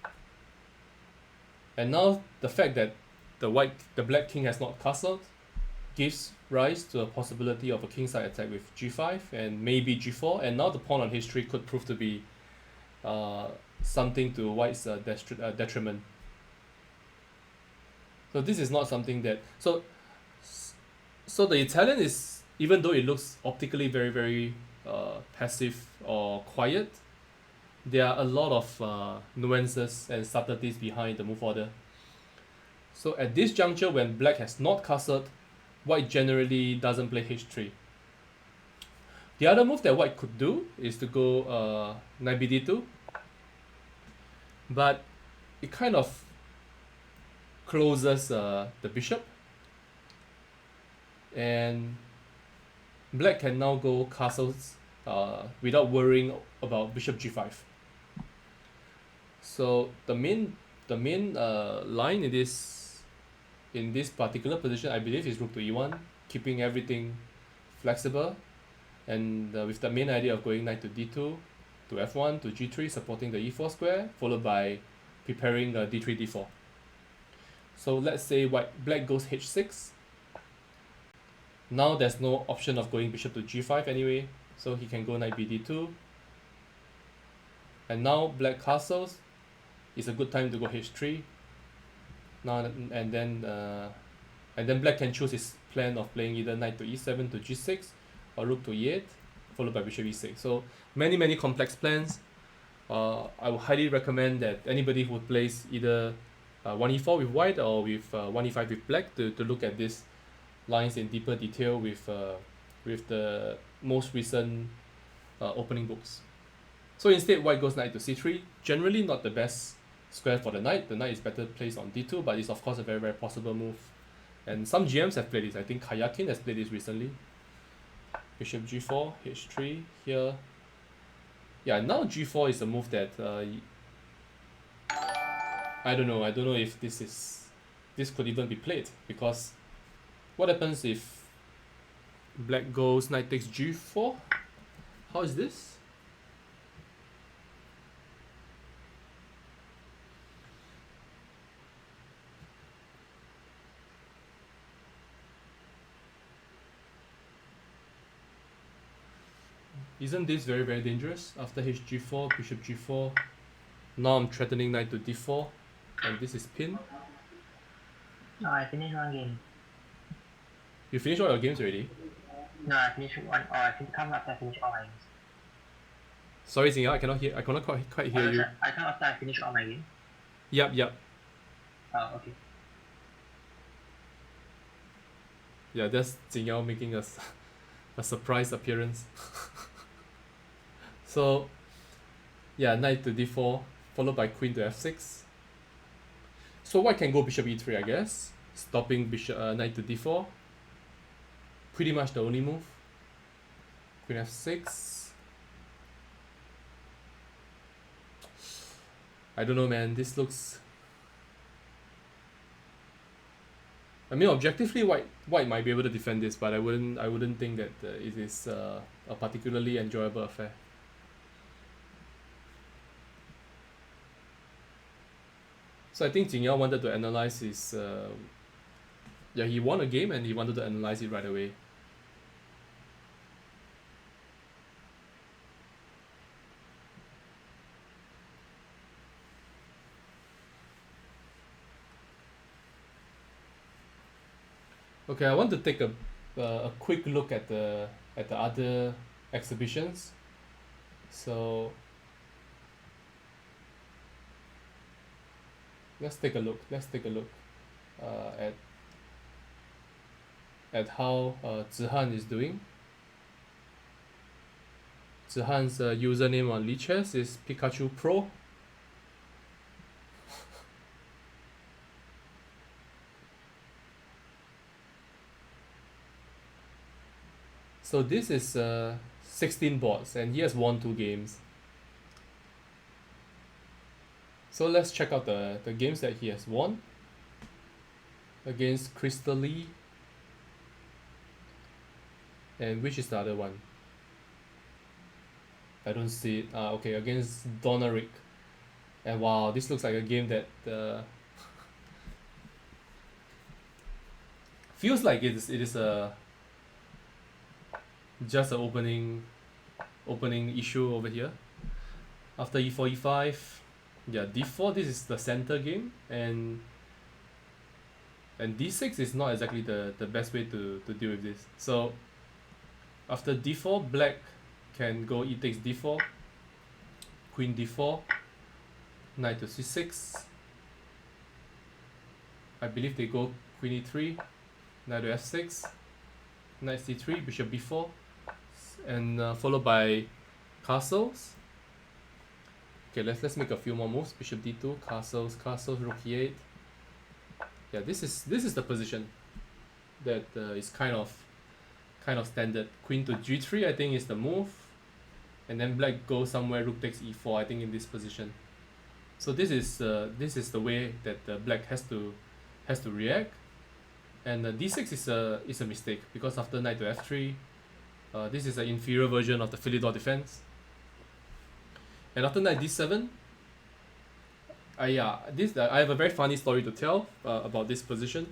and now the fact that the black king has not castled gives rise to a possibility of a kingside attack with g5 and maybe g4, and now the pawn on h3 could prove to be something to white's detriment. So this is not something that so the Italian is, even though it looks optically very, very passive or quiet, there are a lot of nuances and subtleties behind the move order. So at this juncture, when black has not castled, white generally doesn't play h3. The other move that white could do is to go knight bd2, but it kind of closes the bishop, and black can now go castles without worrying about bishop g5. So the main line in this particular position, I believe, is rook to e1, keeping everything flexible, and with the main idea of going knight to d2, to f1, to g3, supporting the e4 square, followed by preparing d3, d4. So let's say black goes h6. Now there's no option of going bishop to g5 anyway, so he can go knight bd2. And now black castles. It's a good time to go h3. Now and then black can choose his plan of playing either knight to e7 to g6 or rook to e8, followed by bishop e6. So many complex plans. I would highly recommend that anybody who plays either 1e4 with white or with 1e5 with black to look at these lines in deeper detail with the most recent opening books. So instead, white goes knight to c3. Generally not the best square for the knight. The knight is better placed on d2, but it's of course a very, very possible move. And some GMs have played this. I think Kayakin has played this recently. Bishop g4, h3 here. Yeah, now g4 is a move that I don't know. I don't know if this could even be played, because what happens if black goes knight takes g4? How is this? Isn't this very, very dangerous? After hg4, bishop g4. Now I'm threatening knight to d4, and this is pin. No, I finished one game. You finished all your games already? No, I finished one. Oh, I think come after I finish all my games. Sorry, Jingyao, I cannot hear. I cannot quite hear you. I come after I finish all my games. Yep. Oh, okay. Yeah, that's Jingyao making a surprise appearance. So, yeah, knight to d4, followed by queen to f6. So white can go bishop e3, I guess, stopping bishop knight to d4. Pretty much the only move. Queen f6. I don't know, man. This looks. I mean, objectively, white might be able to defend this, but I wouldn't think that it is a particularly enjoyable affair. So I think Jingyao wanted to analyze his. Yeah, he won a game and he wanted to analyze it right away. Okay, I want to take a quick look at the other exhibitions. So let's take a look. At how Zihan is doing. Zihan's username on Lichess is Pikachu Pro. So this is 16 boards and he has won 2 games. So let's check out the games that he has won. Against Crystal Lee. And which is the other one? I don't see it. Okay, against Donaric. And wow, this looks like a game that feels like it is a just an opening issue over here. After e4, e5, yeah, d4. This is the center game, and d6 is not exactly the best way to deal with this. So after d4, black can go e takes d4, queen d4, knight to c6. I believe they go queen e3, knight to f6, knight c3, bishop b4, and followed by castles. Okay, let's make a few more moves. Bishop d2, castles, rook e8. Yeah, this is the position that is kind of standard. Queen to g3, I think, is the move, and then black goes somewhere. Rook takes e4, I think, in this position. So this is the way that black has to react, and d6 is a mistake, because after knight to f3, this is an inferior version of the Philidor defense. And after knight d7, I have a very funny story to tell about this position.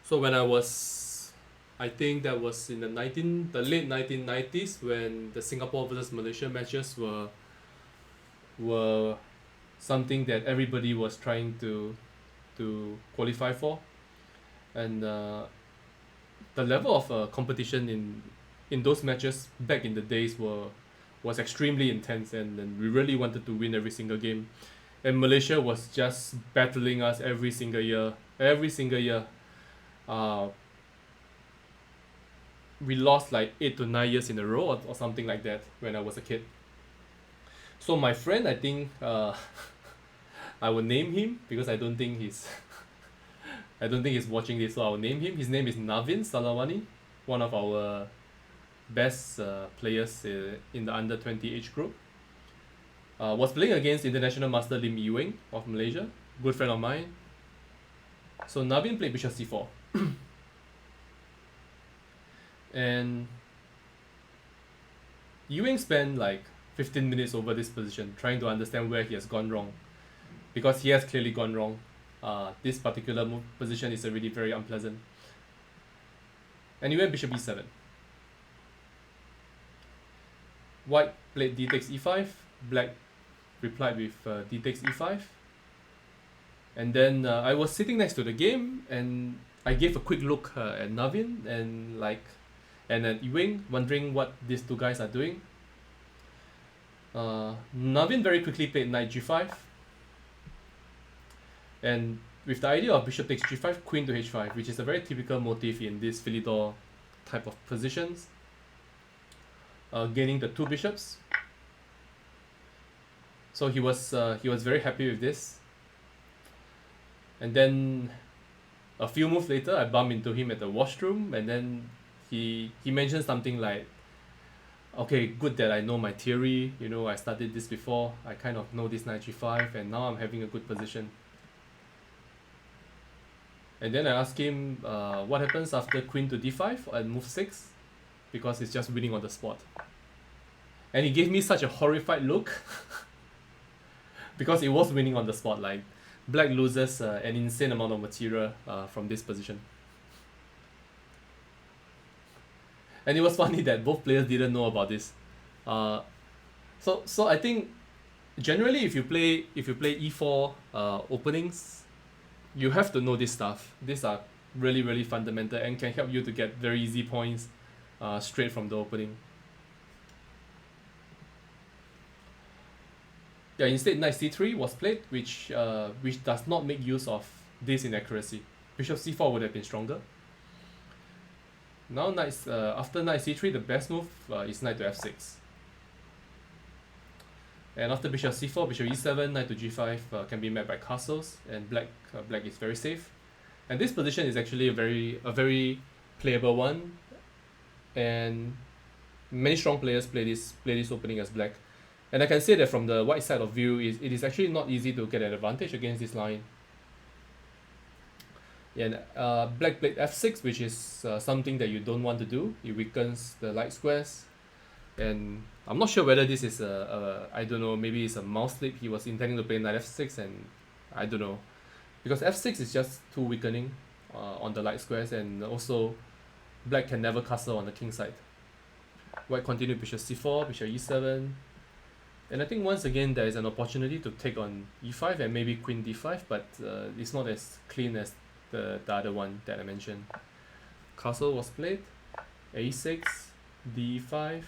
So when I think that was in the late 1990s, when the Singapore versus Malaysia matches were something that everybody was trying to qualify for, and the level of competition in those matches back in the days was extremely intense, and we really wanted to win every single game, and Malaysia was just battling us every single year. We lost like 8 to 9 years in a row, or something like that, when I was a kid. So my friend, I think I will name him because I don't think he's I don't think he's watching this, so I'll name him. His name is Navin Salavani, one of our best players in the under 20 age group. Was playing against international master Lim Ewing of Malaysia, good friend of mine. So Navin played bishop c4. And Ewing spent like 15 minutes over this position trying to understand where he has gone wrong, because he has clearly gone wrong. This particular position is already very unpleasant. And he went bishop e7. White played d takes e5. Black replied with d takes e5. And then I was sitting next to the game and I gave a quick look at Navin and at Ewing, wondering what these two guys are doing. Navin very quickly played knight g5. And with the idea of bishop takes g5, queen to h5, which is a very typical motif in this Philidor type of positions, gaining the two bishops. So he was very happy with this. And then a few moves later, I bumped into him at the washroom, and then he mentioned something like, okay, good that I know my theory, I studied this before, I kind of know this knight g5, and now I'm having a good position. And then I asked him what happens after queen to d5 and move 6, because it's just winning on the spot. And he gave me such a horrified look because it was winning on the spot. Like, black loses an insane amount of material from this position. And it was funny that both players didn't know about this. So I think generally if you play e4 openings, you have to know this stuff. These are really, really fundamental and can help you to get very easy points straight from the opening. Yeah, instead knight c3 was played, which does not make use of this inaccuracy. Bishop c4 would have been stronger. Now after knight c3, the best move is knight to f6. And after bishop c4, bishop e7, knight to g5 can be met by castles, and black is very safe. And this position is actually a very playable one, and many strong players play this opening as black. And I can say that from the white side of view, it is actually not easy to get an advantage against this line. And black played f6, which is something that you don't want to do. It weakens the light squares. And I'm not sure whether this is I don't know, maybe it's a mouse slip. He was intending to play knight f6, and I don't know. Because f6 is just too weakening on the light squares, and also black can never castle on the king side. White continued bishop c4, bishop e7. And I think once again there is an opportunity to take on e5 and maybe queen d5, but it's not as clean as the other one that I mentioned. Castle was played, a6, d5,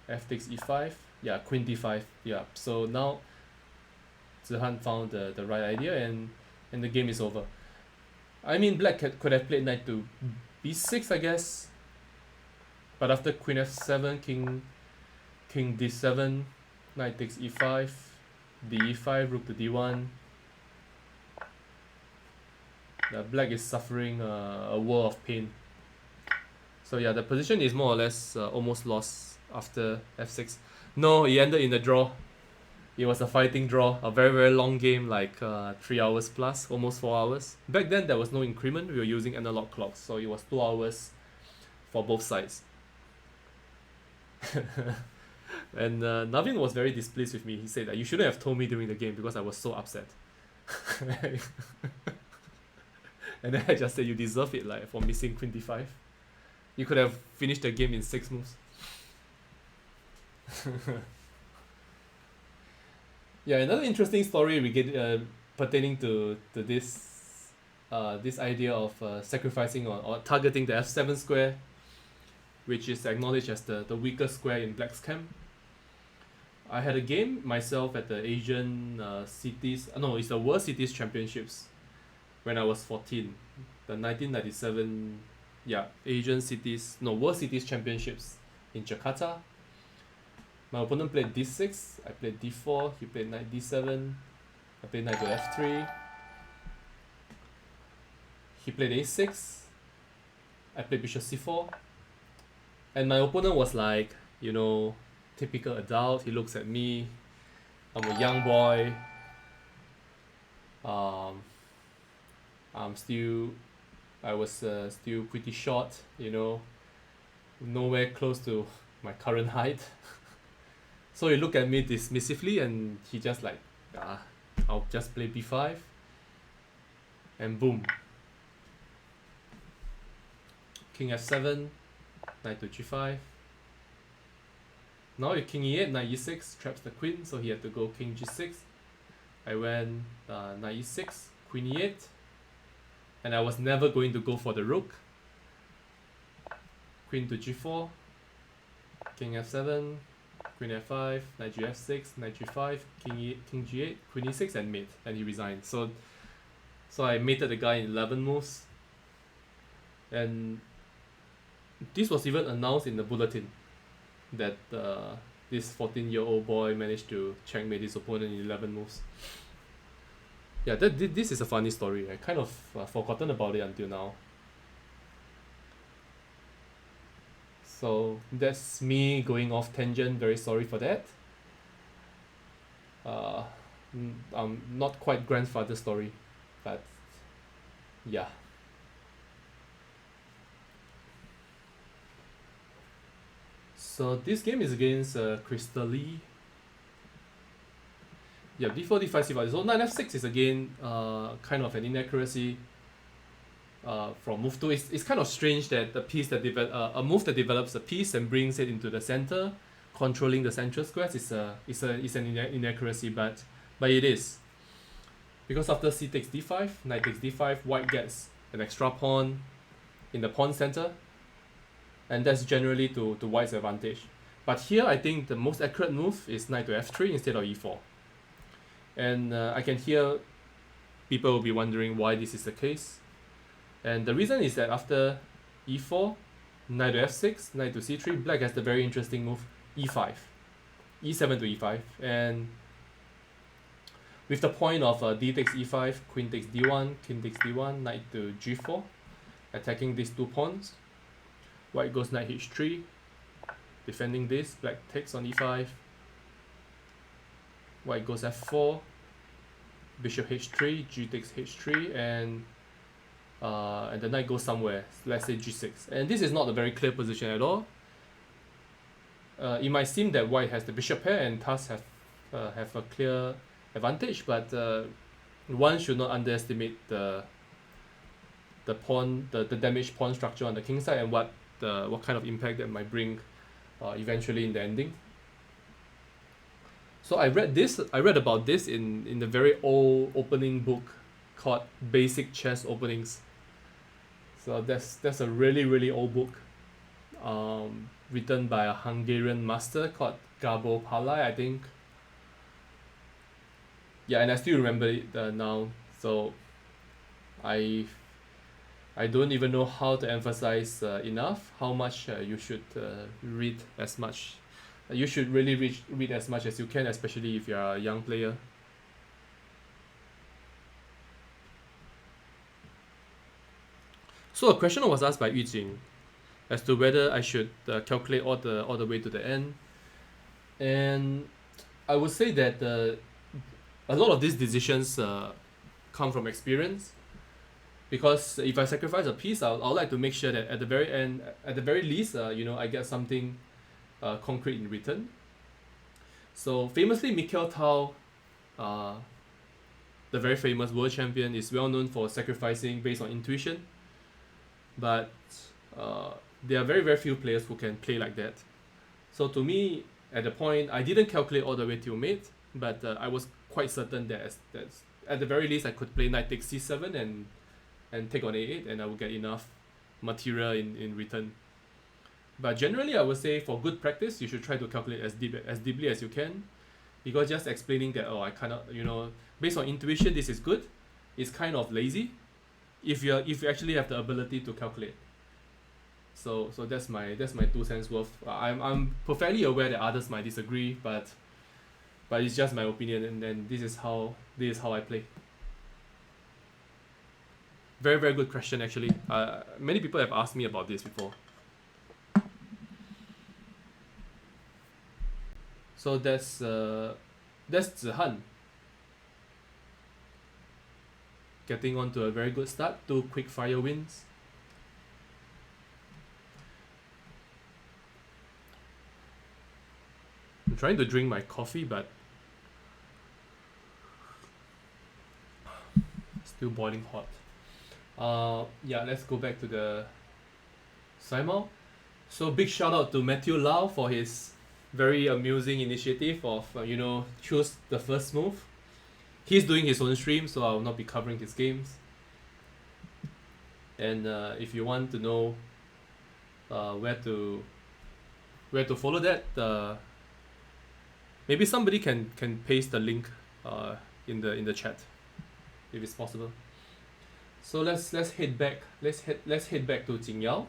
f takes e5, yeah, queen d5, yeah. So now Zihan found the right idea, and the game is over. I mean, black could have played knight to b6, I guess, but after queen f7, king d7, knight takes e5, d5, rook to d1. The black is suffering a world of pain. So yeah, the position is more or less almost lost after f6. No, it ended in a draw. It was a fighting draw, a very, very long game, like 3 hours plus, almost 4 hours. Back then there was no increment, we were using analog clocks, so it was 2 hours for both sides. And Navin was very displeased with me. He said that you shouldn't have told me during the game because I was so upset. And then I just said, you deserve it, like, for missing queen d5. You could have finished the game in 6 moves. Yeah, another interesting story we get pertaining to this idea of sacrificing or targeting the f7 square, which is acknowledged as the weakest square in black's camp. I had a game myself at the Asian Cities, no, it's the World Cities Championships when I was 14, the 1997, yeah, Asian Cities, no, World Cities Championships in Jakarta. My opponent played d6, I played d4, he played knight d7, I played knight to f3, he played a6, I played bishop c4, and my opponent was like, you know, typical adult. He looks at me, I'm a young boy, um, I was still pretty short, you know, nowhere close to my current height. So he looked at me dismissively and he just like, I'll just play b5, and boom. King f7, knight to g5. Now with king e8, knight e6 traps the queen, so he had to go king g6. I went knight e6, queen e8, and I was never going to go for the rook. Queen to g4, king f7, queen f5, knight gf6, knight g5, king g8, queen e6, and mate, and he resigned. So I mated the guy in 11 moves, and this was even announced in the bulletin that this 14-year-old boy managed to checkmate his opponent in 11 moves. Yeah, this is a funny story. I kind of forgotten about it until now. So that's me going off tangent. Very sorry for that. Not quite grandfather story, but yeah. So this game is against Crystal Lee. Yeah, d4, d5, c5. So knight f6 is again kind of an inaccuracy from move 2. It's kind of strange that the piece that a move that develops a piece and brings it into the center, controlling the central squares, is an inaccuracy, but it is. Because after c takes d5, knight takes d5, white gets an extra pawn in the pawn center, and that's generally to white's advantage. But here I think the most accurate move is knight to f3 instead of e4. And I can hear people will be wondering why this is the case. And the reason is that after e4, knight to f6, knight to c3, black has the very interesting move e5, e7 to e5, and with the point of d takes e5, queen takes d1, king takes d1, knight to g4, attacking these two pawns. White goes knight h3, defending this. Black takes on e5. White goes f4, bishop h3, g takes h3, and the knight goes somewhere, let's say g6. And this is not a very clear position at all. It might seem that white has the bishop pair and thus have a clear advantage, but one should not underestimate the damaged pawn structure on the king side and what kind of impact that might bring eventually in the ending. So I read about this in the very old opening book called Basic Chess Openings. So that's a really old book, written by a Hungarian master called Gabor Palai, I think. Yeah, and I still remember it now. So I don't even know how to emphasize enough how much you should read as much. You should really read as much as you can, especially if you are a young player. So a question was asked by Yujing as to whether I should calculate all the way to the end, and I would say that a lot of these decisions come from experience. Because if I sacrifice a piece, I'd like to make sure that at the very end, at the very least, I get something concrete in return. So famously, Mikhail Tal, the very famous world champion, is well known for sacrificing based on intuition. But there are very few players who can play like that. So to me, at the point, I didn't calculate all the way till mate, but I was quite certain that at the very least I could play knight takes c7 and take on a8, and I would get enough material in return. But generally, I would say for good practice, you should try to calculate as deeply as you can, because just explaining that I cannot, based on intuition, this is good, is kind of lazy. If you actually have the ability to calculate. So that's my 2 cents worth. I'm perfectly aware that others might disagree, but it's just my opinion, and then this is how I play. Very very good question actually. Many people have asked me about this before. So that's Zihan getting on to a very good start. 2 quick fire wins. I'm trying to drink my coffee, but still boiling hot. Yeah, let's go back to the Simul. So big shout out to Matthew Lau for his very amusing initiative of choose the first move. He's doing his own stream, so I will not be covering his games. And if you want to know where to follow that, maybe somebody can paste the link in the chat if it's possible. So let's head back. Let's head back to Jingyao.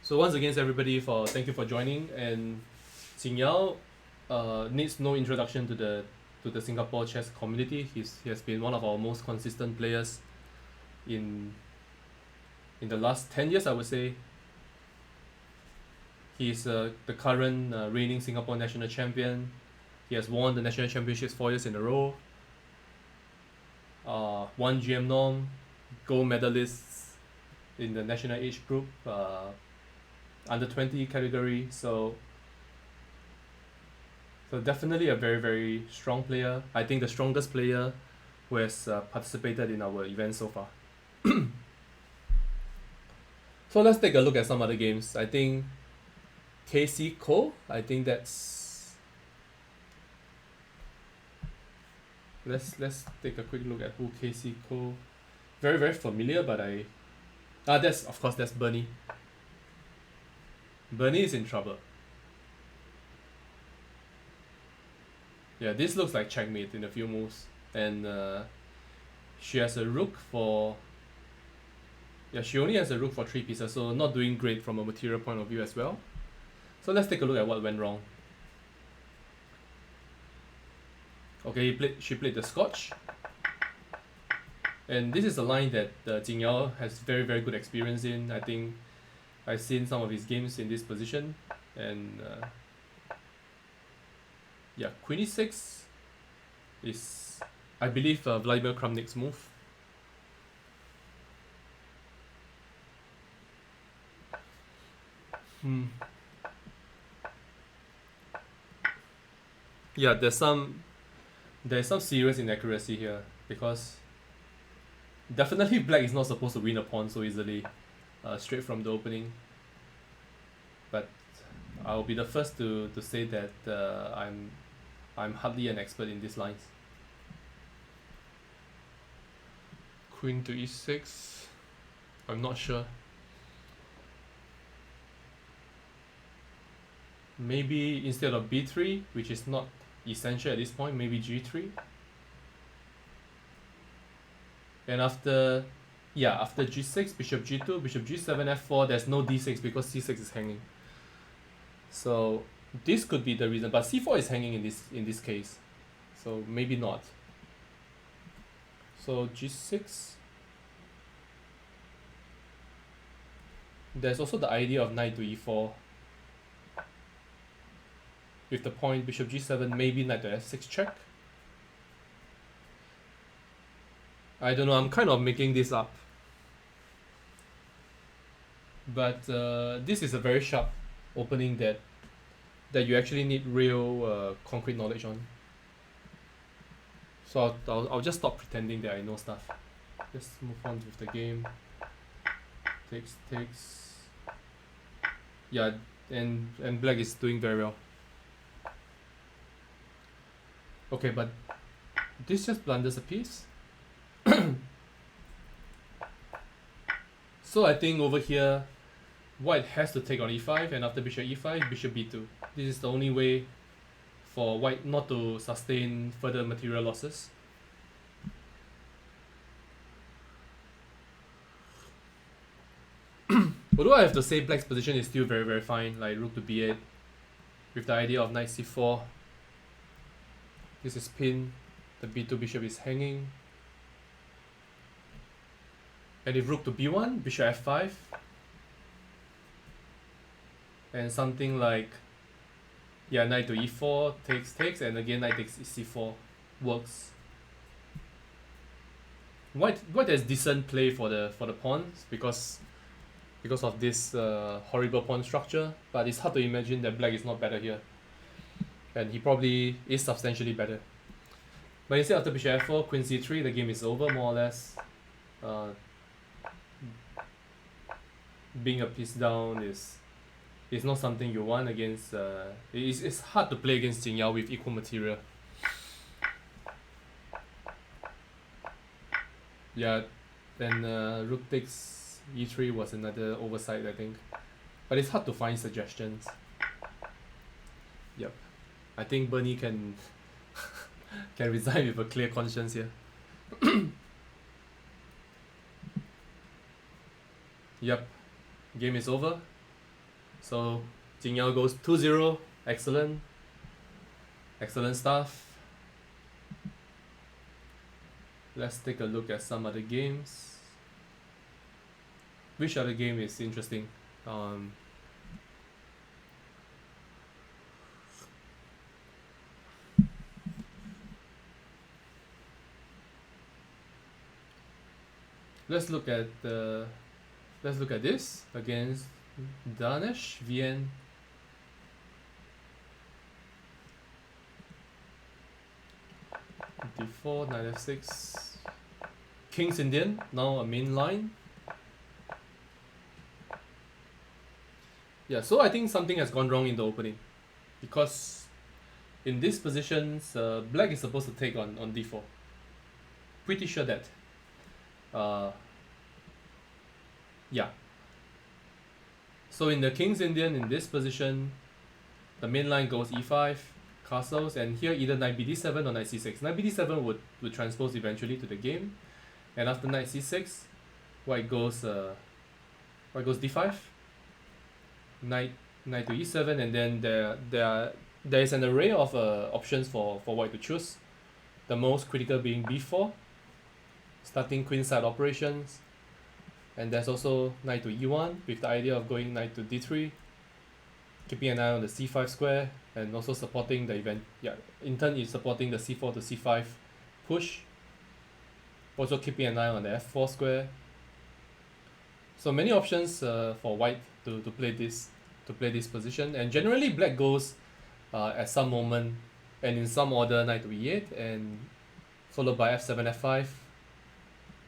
So once again, everybody, thank you for joining. And Jingyao needs no introduction to the Singapore chess community. He has been one of our most consistent players in the last 10 years, I would say. He's the current reigning Singapore national champion. He has won the national championships 4 years in a row. Won GM Norm, gold medalists in the national age group, under 20 category. So definitely a very very strong player. I think the strongest player who has participated in our event so far. So let's take a look at some other games. I think KC Cole, I think that's... Let's take a quick look at who KC Cole... Very very familiar, but that's, of course, that's Bernie. Bernie is in trouble. Yeah, this looks like checkmate in a few moves. And she has a rook for... Yeah, she only has a rook for 3 pieces, so not doing great from a material point of view as well. So let's take a look at what went wrong. Okay, she played the Scotch. And this is a line that Jingyao has very very good experience in. I think I've seen some of his games in this position. And yeah, Queen e6 is, I believe, Vladimir Kramnik's move. Yeah, there's some serious inaccuracy here, because definitely black is not supposed to win a pawn so easily, straight from the opening. But I'll be the first to say that I'm hardly an expert in these lines. Queen to e6. I'm not sure. Maybe instead of b3, which is not essential at this point, maybe g3. And after g6, bishop g2, bishop g7, f4, there's no d6 because c6 is hanging. So this could be the reason, but c4 is hanging in this case, so maybe not. So g6. There's also the idea of knight to e4. With the point bishop g7, maybe knight to f6 check. I don't know, I'm kind of making this up. But this is a very sharp opening that you actually need real concrete knowledge on. So I'll just stop pretending that I know stuff. Let's move on with the game. Takes. Yeah, and black is doing very well. Okay, but this just blunders a piece. So I think over here, white has to take on e5, and after bishop e5, bishop b2. This is the only way for white not to sustain further material losses. Although I have to say black's position is still very very fine, like rook to b8 with the idea of knight c4. This is pinned, the b2 bishop is hanging. And if rook to b1, bishop f5. And something like, yeah, knight to e4 takes, and again knight takes c4 works. White has decent play for the pawns because of this horrible pawn structure, but it's hard to imagine that black is not better here. And he probably is substantially better. But instead after bishop f4, queen c3, the game is over more or less. Being a piece down is not something you want against. It's hard to play against Jingyao with equal material. Yeah, then rook takes e3 was another oversight, I think. But it's hard to find suggestions. Yep, I think Bernie can resign with a clear conscience here. Yep, game is over. So Jingyao goes 2-0. Excellent stuff. Let's take a look at some other games. Which other game is interesting? Let's look at this against Danish Vien. D4, knight f6, King's Indian, now a main line. Yeah, so I think something has gone wrong in the opening, because in these positions, black is supposed to take on d4. Pretty sure that. Yeah. So in the King's Indian, in this position, the main line goes e5, castles, and here either knight bd7 or knight c6. Knight bd7 would transpose eventually to the game, and after knight c6, white goes d5, knight to e7, and then there is an array of options for white to choose. The most critical being b4, starting queenside operations, and there's also knight to e1 with the idea of going knight to d3, keeping an eye on the c5 square, and also supporting the event. Yeah, in turn it's supporting the c4 to c5 push. Also keeping an eye on the f4 square. So many options for white to play this position, and generally black goes at some moment and in some order knight to e8, and followed by f7 f5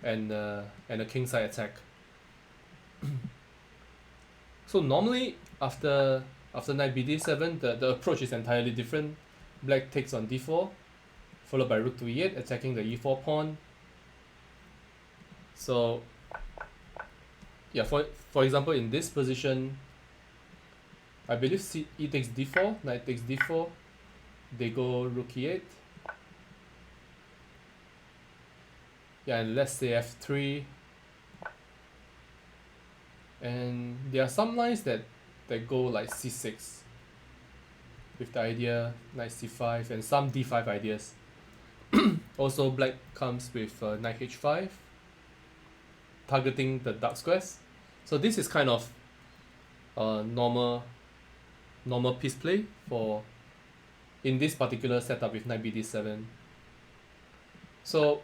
and a kingside attack. So normally after knight bd7, the approach is entirely different. Black takes on d4, followed by rook to e8, attacking the e4 pawn. So yeah, for example, in this position, I believe e takes d4, knight takes d4, they go rook e8. Yeah, and let's say f3. And there are some lines that go like c6 with the idea knight c5, and some d5 ideas. Also black comes with knight h5, targeting the dark squares. So this is kind of normal piece play for in this particular setup with knight bd7. So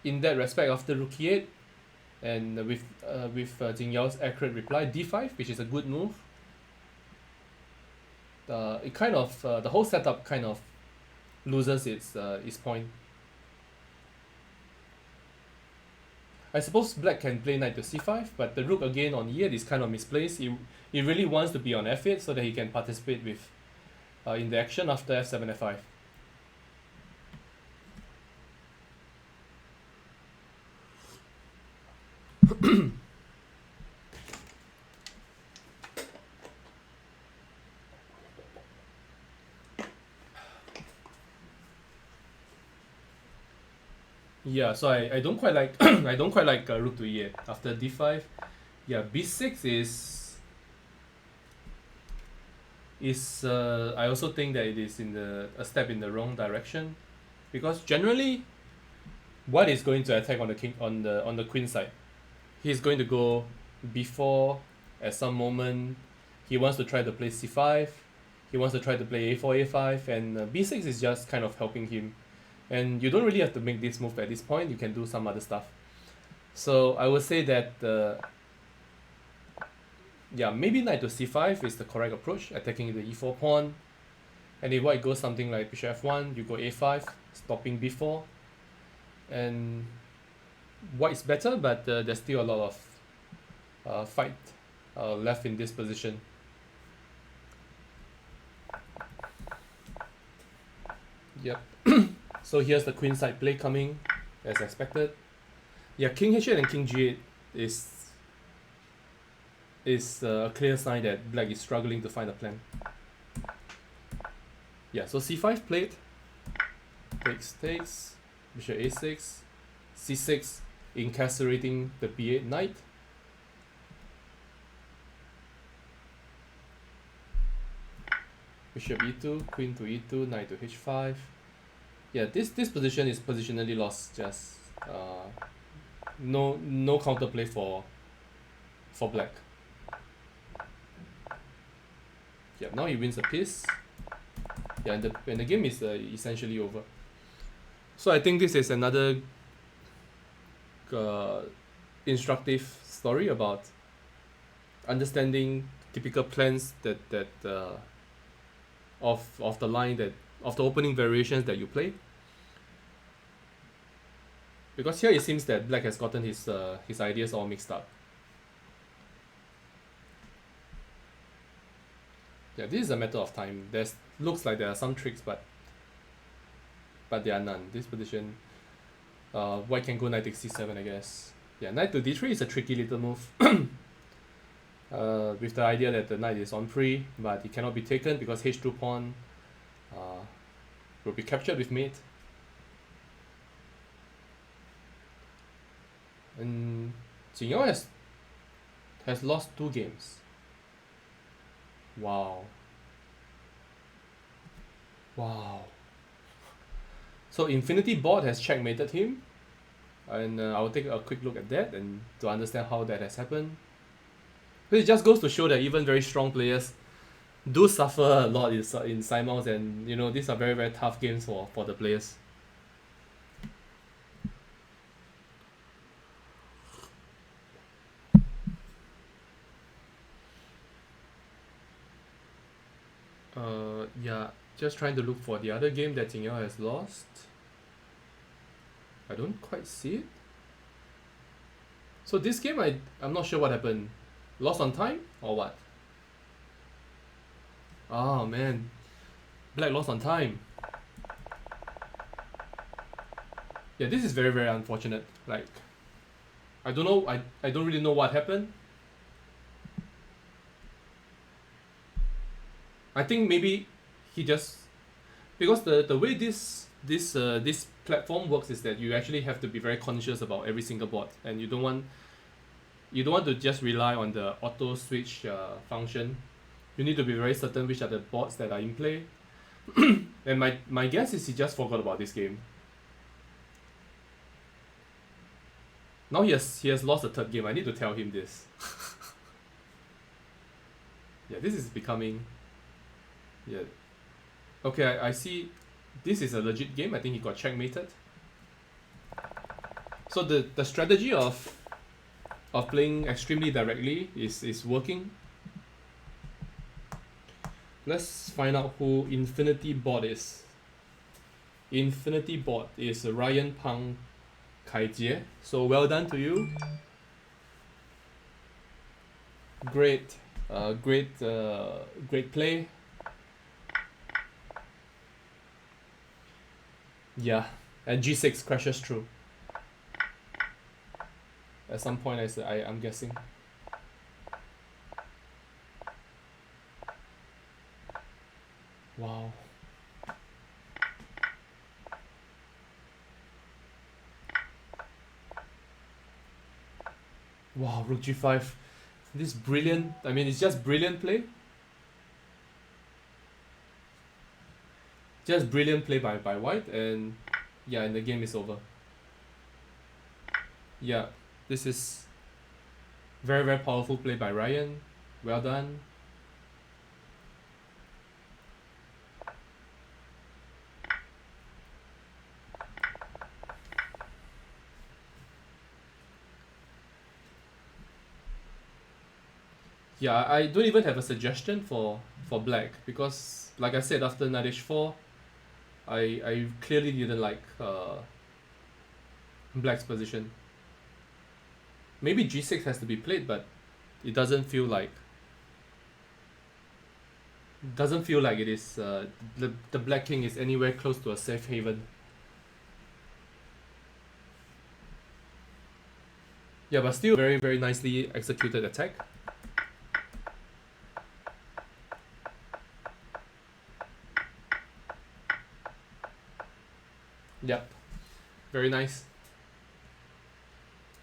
in that respect, after rook e8, and with Jingyao's accurate reply d5, which is a good move, it kind of the whole setup kind of loses its point. I suppose black can play knight to c5, but the rook again on e8 is kind of misplaced. He really wants to be on f8 so that he can participate with in the action after f7 f5. Yeah, so I don't quite like I don't quite like rook to e8 after d5. Yeah, b6 is I also think that it is in the a step in the wrong direction, because generally white is going to attack on the king on the queen side. He's going to go before at some moment. He wants to try to play c5. He wants to try to play a4 a5, and b6 is just kind of helping him. And you don't really have to make this move at this point. You can do some other stuff. So I would say that yeah, maybe knight to c5 is the correct approach, attacking the e4 pawn. And if white goes something like bishop f1, you go a5, stopping b4. And white's better, but there's still a lot of fight left in this position. Yep. So here's the queen side play coming, as expected. Yeah, king h8 and king g8 is a clear sign that black is struggling to find a plan. Yeah, so c5 played, takes, bishop a6, c6, incarcerating the b8 knight. Bishop e2, queen to e2, knight to h5. Yeah, this position is positionally lost. Just no counterplay for black. Yeah, now he wins a piece. Yeah, and the game is essentially over. So I think this is another instructive story about understanding typical plans that of the line, that of the opening variations that you play. Because here it seems that black has gotten his ideas all mixed up. Yeah, this is a matter of time. Looks like there are some tricks, but there are none. This position, white can go knight takes c7, I guess. Yeah, knight to d3 is a tricky little move. With the idea that the knight is on free, but it cannot be taken because h2 pawn will be captured with mate. And Jingyao has lost 2 games. Wow. So Infinity Board has checkmated him, and I'll take a quick look at that and to understand how that has happened. But it just goes to show that even very strong players do suffer a lot in Simons, and you know, these are very, very tough games for the players. Yeah, just trying to look for the other game that Jingyao has lost. I don't quite see it. So this game, I'm not sure what happened. Lost on time or what? Oh man, black lost on time. Yeah, this is very, very unfortunate. Like, I don't know, I don't really know what happened. I think maybe he just, because the way this platform works is that you actually have to be very conscious about every single board, and you don't want to just rely on the auto switch function. You need to be very certain which are the boards that are in play. And my guess is he just forgot about this game. Now he has lost the 3rd game. I need to tell him this. Yeah, this is becoming. Yeah. Okay, I see. This is a legit game. I think he got checkmated. So the strategy of playing extremely directly is working. Let's find out who Infinity Bot is. Infinity Bot is Ryan Pang Kaijie. So well done to you. Great play. Yeah, and g6 crashes through. At some point, I'm guessing. Wow. Wow, rook g5. This brilliant, I mean, it's just brilliant play. Just brilliant play by white, and yeah, and the game is over. Yeah, this is very, very powerful play by Ryan. Well done. Yeah, I don't even have a suggestion for black because, like I said, after knight h4, I clearly didn't like black's position. Maybe g6 has to be played, but it doesn't feel like it is the black king is anywhere close to a safe haven. Yeah, but still very, very nicely executed attack. Yep, very nice.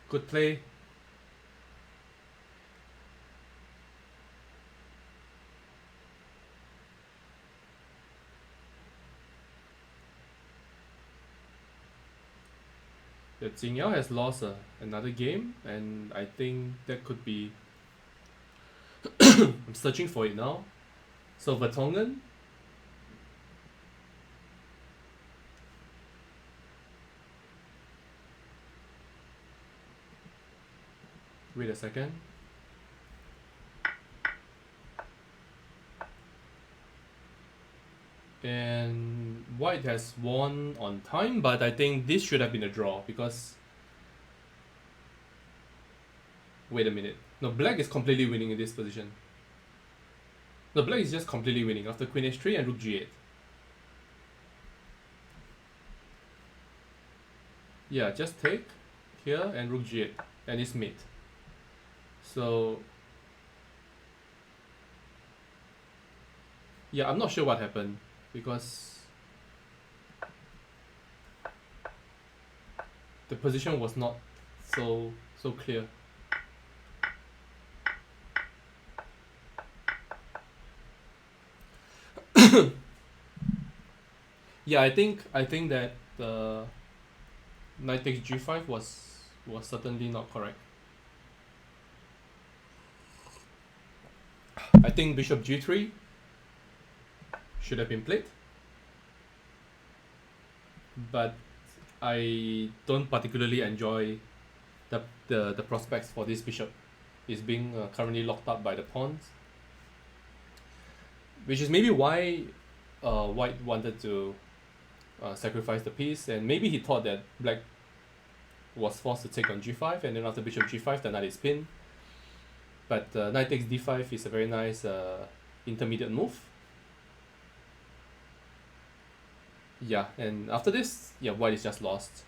Good play. Yeah, Jingyao has lost another game, and I think that could be. I'm searching for it now. So Vertonghen. Wait a second. And white has won on time, but I think this should have been a draw because. Wait a minute. No, black is completely winning in this position. No, black is just completely winning after queen h3 and rook g8. Yeah, just take here and rook g8, and it's mate. So yeah, I'm not sure what happened because the position was not so clear. Yeah, I think that the knight takes g5 was certainly not correct. I think bishop g3 should have been played, but I don't particularly enjoy the prospects for this bishop. It's being currently locked up by the pawns, which is maybe why white wanted to sacrifice the piece, and maybe he thought that black was forced to take on g5, and then after bishop g5 the knight is pinned. But knight takes d5 is a very nice intermediate move. Yeah, and after this, yeah, white is just lost.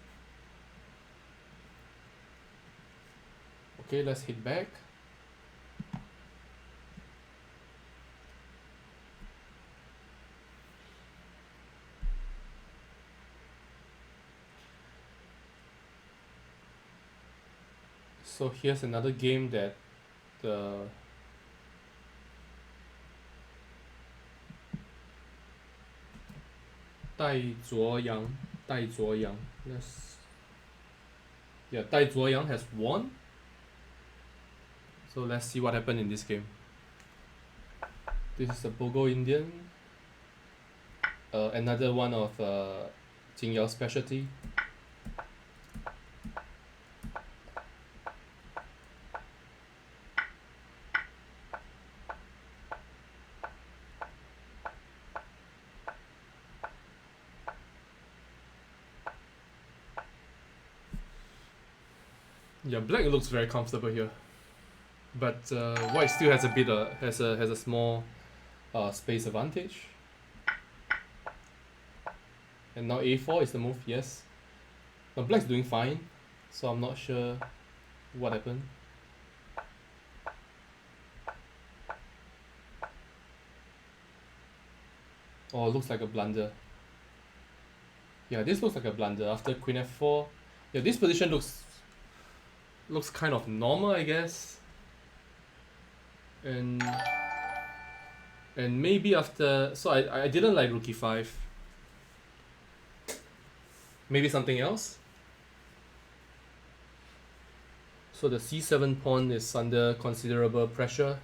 Okay, let's hit back. So here's another game that the Dai Zuoyang. Dai Zuoyang has won. So let's see what happened in this game. This is a Bogo Indian. Another one of Jingyao's specialty. Yeah, black looks very comfortable here, but white still has a bit has a small space advantage. And now a4 is the move. Yes, now black's doing fine, so I'm not sure what happened. Oh, it looks like a blunder. Yeah, this looks like a blunder after queen f4. Yeah, this position looks looks kind of normal, I guess. And maybe after, so I didn't like rook e5. Maybe something else. So the c7 pawn is under considerable pressure.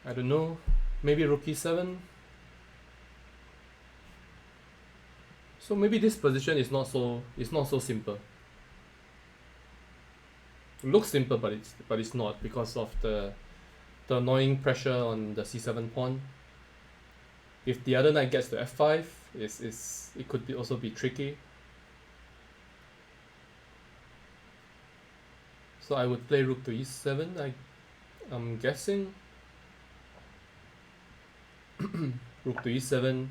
I don't know. Maybe rook e7. So maybe this position is not so simple. It looks simple, but it's not, because of the annoying pressure on the c7 pawn. If the other knight gets to f5, it could also be tricky. So I would play rook to e7. I'm guessing. Rook to e7.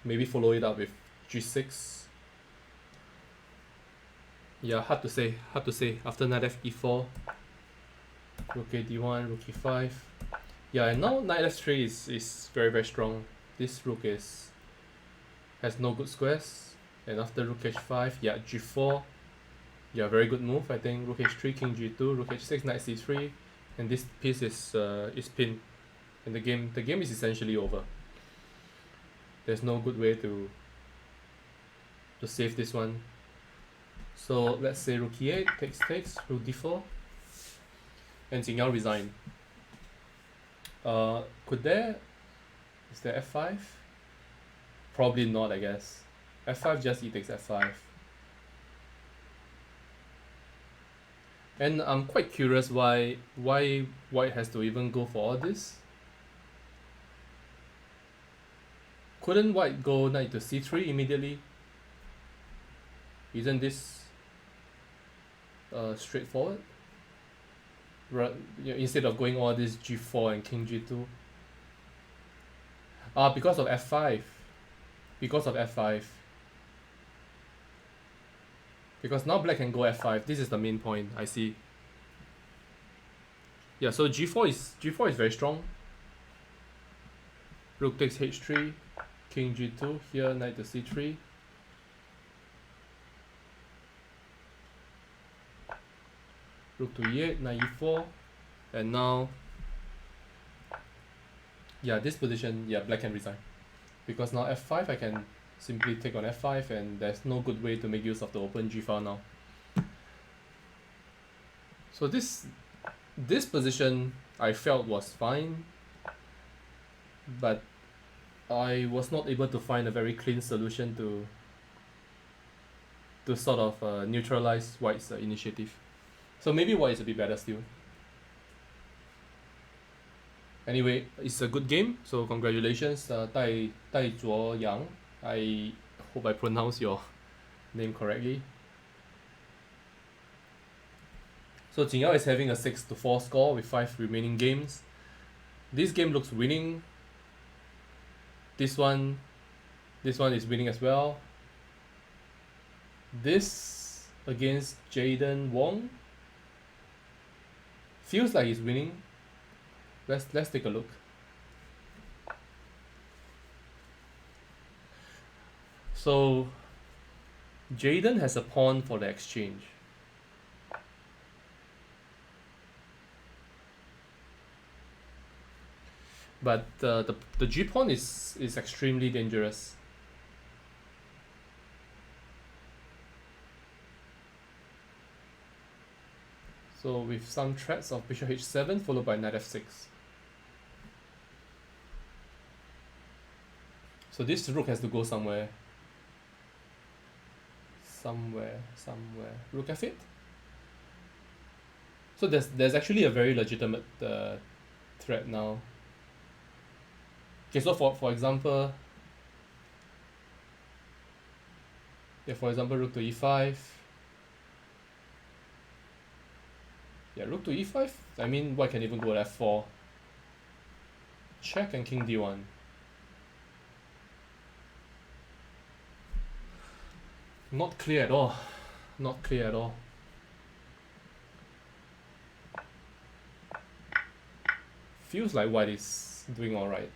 Maybe follow it up with g6. Yeah, hard to say. After knight f e4, rook a d1, rook e5. Yeah, and now knight f3 is very, very strong. This rook has no good squares. And after rook h5, yeah, g4. Yeah, very good move, I think. Rook h3, king g2, rook h6, knight c3, and this piece is pinned. And the game is essentially over. There's no good way to save this one. So let's say rook e8 takes, rook d4, and Jingyao resign. Is there f5? Probably not, I guess. f5, just e takes f5. And I'm quite curious why white has to even go for all this. Couldn't white go knight to c3 immediately? Isn't this straightforward? Instead of going all this g4 and king g2. Because of f5. Because now black can go f5. This is the main point, I see. Yeah, so g4 is very strong. Rook takes h3, king g2, here knight to c3. Rook to e8, knight e4, and now, yeah, this position, yeah, black can resign. Because now f5, I can simply take on f5, and there's no good way to make use of the open g file now. So this position I felt was fine, but I was not able to find a very clean solution to sort of neutralize white's initiative. So maybe white is a bit better still. Anyway, it's a good game, so congratulations, Tai Zhuo Yang. I hope I pronounced your name correctly. So Jingyao is having a 6-4 score with 5 remaining games. This game looks winning. This one is winning as well. This against Jaden Wong feels like he's winning. Let's take a look. So Jaden has a pawn for the exchange. But the g pawn is extremely dangerous. So with some threats of bishop h7 followed by knight f6. So this rook has to go somewhere. Rook f8. So there's actually a very legitimate threat now. Okay, so for example, rook to e5. Yeah, rook to e5. I mean, white can even go f4. Check and king d1. Not clear at all. feels like white is doing alright.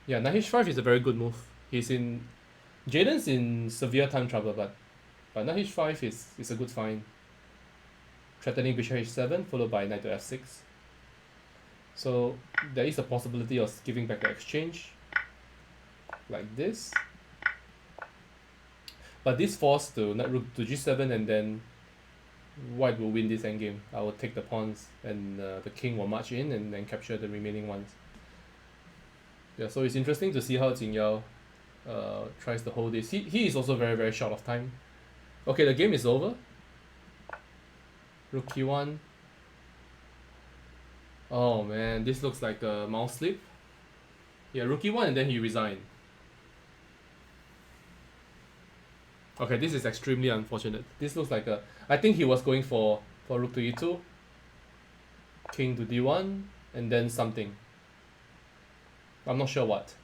Yeah, knight h5 is a very good move. Jaden's in severe time trouble, but knight h5 is a good find. Threatening bishop h7 followed by knight to f6. So there is a possibility of giving back the exchange like this. But this forced to knight rook to g7, and then white will win this endgame. I will take the pawns, and the king will march in and then capture the remaining ones. Yeah, so it's interesting to see how Jingyao tries to hold this. He is also very, very short of time. Okay, the game is over. Rook e1. Oh man, this looks like a mouse slip. Yeah, rook e1 and then he resigned. Okay, this is extremely unfortunate. This looks like I think he was going for rook to e2, king to d1, and then something. I'm not sure what.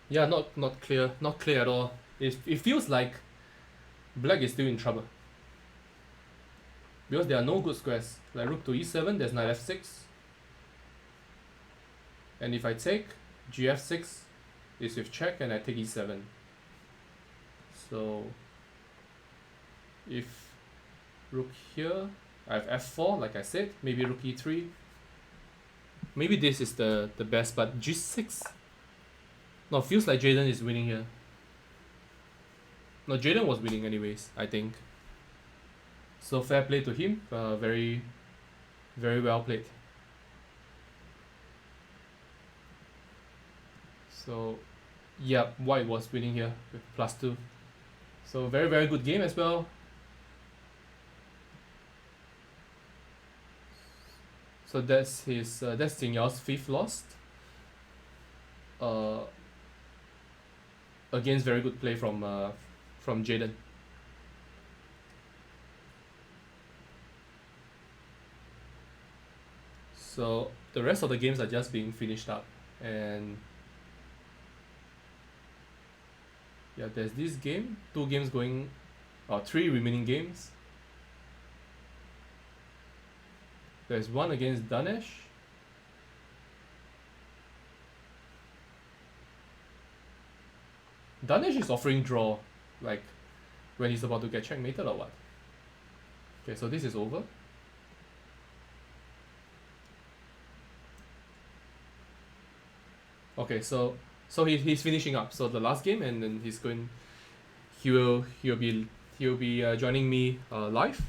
Yeah, not clear at all. It feels like black is still in trouble. Because there are no good squares. Like rook to e7, there's knight f6. And if I take, gf6 is with check, and I take e7. So if rook here, I have f4 like I said, maybe rook e3. Maybe this is the best, but g6. No, feels like Jaden is winning here. No, Jaden was winning anyways, I think. So fair play to him. Very, very well played. So, yeah, white was winning here with +2. So very, very good game as well. So that's Jingyao's 5th loss. Against very good play from Jaden. So the rest of the games are just being finished up, and yeah, there's this game, 2 games going, or 3 remaining games. There's one against Danesh. Danesh is offering draw, like when he's about to get checkmated or what? Okay, so this is over. Okay, so he's finishing up. So the last game, and then he'll be joining me live.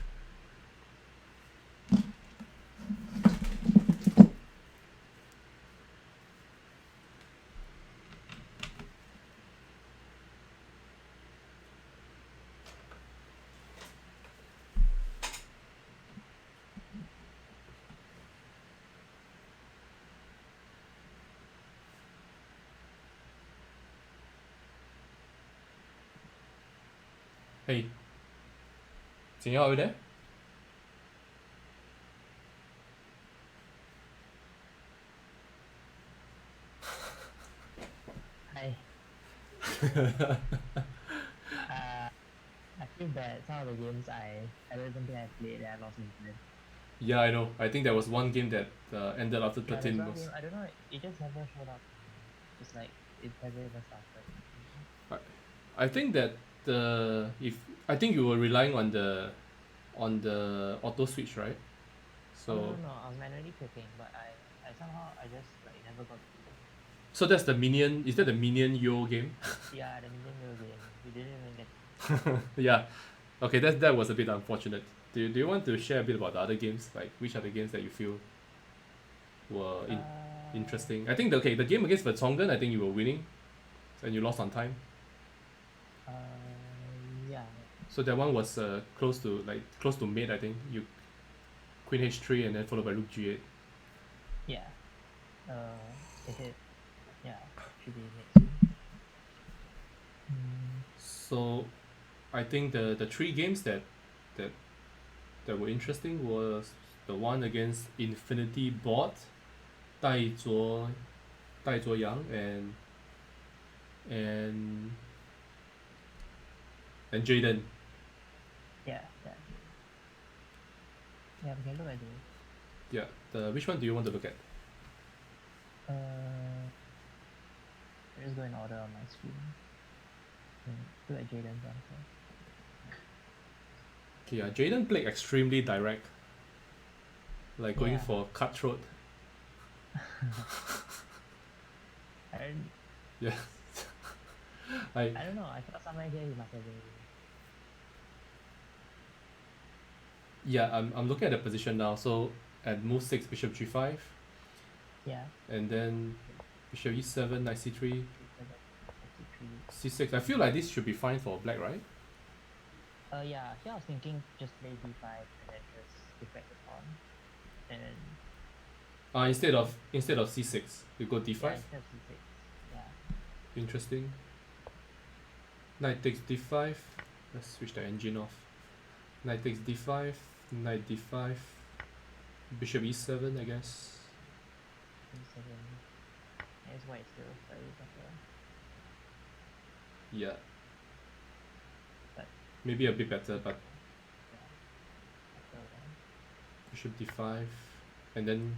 Hey, Jingyao, are you there? Hi. I feel bad. Some of the games I don't even think I played that I lost interest. Yeah, I know. I think there was one game that ended after Yeah, 13 there's one moves. game, I don't know, it just never showed up. It's like it hasn't even started. I think that I think you were relying on the auto switch, right? So No, I was manually clicking, but I somehow I just like never got to it. so that's the minion. Is that the minion yo game? Yeah, the Minion Mill game. We didn't even get Yeah. Okay, that was a bit unfortunate. Do you want to share a bit about the other games? Like which are the games that you feel were interesting? I think the game against Vertonghen, I think you were winning, and you lost on time. Yeah. So that one was close to mate. I think you queen h3 and then followed by rook g8. Yeah. It hit. Yeah, should be hit. So I think the 3 games that were interesting was the one against Infinity Bot, Dai Zuo Yang and Jaden. Yeah, yeah. Yeah, we can look at those. Yeah. Which one do you want to look at? I'll just go in order on my screen. Look at Jaden's one first. Okay, yeah, Jaden played extremely direct. Like going Yeah. for cutthroat. Yeah. I don't know, I thought somewhere here he must have been. Yeah, I'm looking at the position now. So at move 6, bishop g5. Yeah. And then bishop e7, knight c3, C3. c6. I feel like this should be fine for black, right? Yeah, here I was thinking just play d5 and then just defect the pawn. And then Instead of c6, we go d5. yeah, instead of c6. Yeah. Interesting. Knight takes d5. Let's switch the engine off. Knight takes d5, knight d5, bishop e7, I guess. e7. I guess white still slightly better. Yeah. But maybe a bit better, but yeah. bishop d5, and then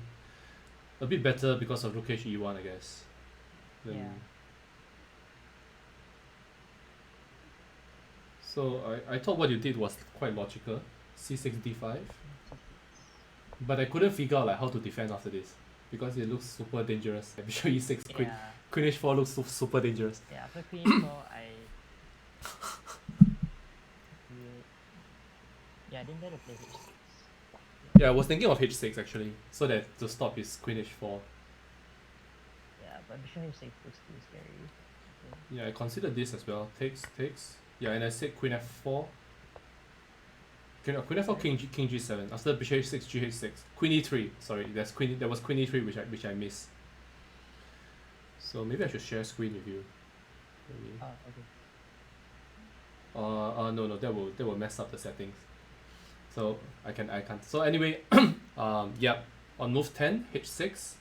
a bit better because of rook e1, I guess. Then Yeah. So I thought what you did was quite logical. c6 d5, but I couldn't figure out like how to defend after this because it looks super dangerous. Bishop e6, queen h4 looks super dangerous. Yeah, after queen h4 I didn't dare to play h6. Yeah, I was thinking of h6 actually, so that to stop his queen h4. Yeah, but bishop h6 looks too scary. Yeah, I considered this as well. Takes. Yeah, and I said queen f4. Queen f4, king g7. After bishop h6, gh6, queen e3. Sorry, there was queen e3 which I missed. So maybe I should share screen with you. Maybe. Oh, okay. No, that will mess up the settings. So I can't. So anyway, yeah, on move 10, h6.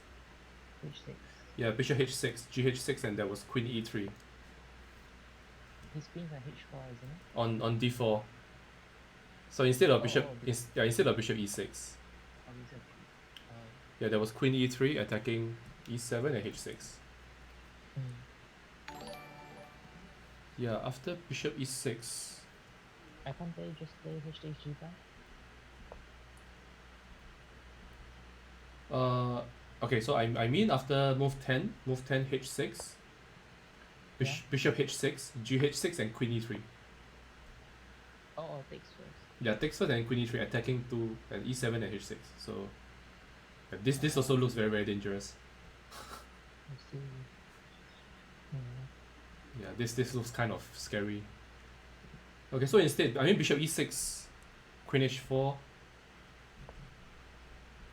h6. Yeah, bishop h6, gh6, and there was queen e3. His queen's on h4, isn't it? On d4. So instead of bishop e6. Yeah, there was queen e3 attacking e7 and h6. Yeah, after bishop e6. I can't they just play h6 g5? Okay, so I mean after move 10 h6, bishop h6, gh6, and queen e3. Takes first. Yeah, takes first and queen e3 attacking to and e7 and h6. So this also looks very, very dangerous. Let's see. Yeah, this looks kind of scary. Okay, so instead, I mean bishop e6, queen h4.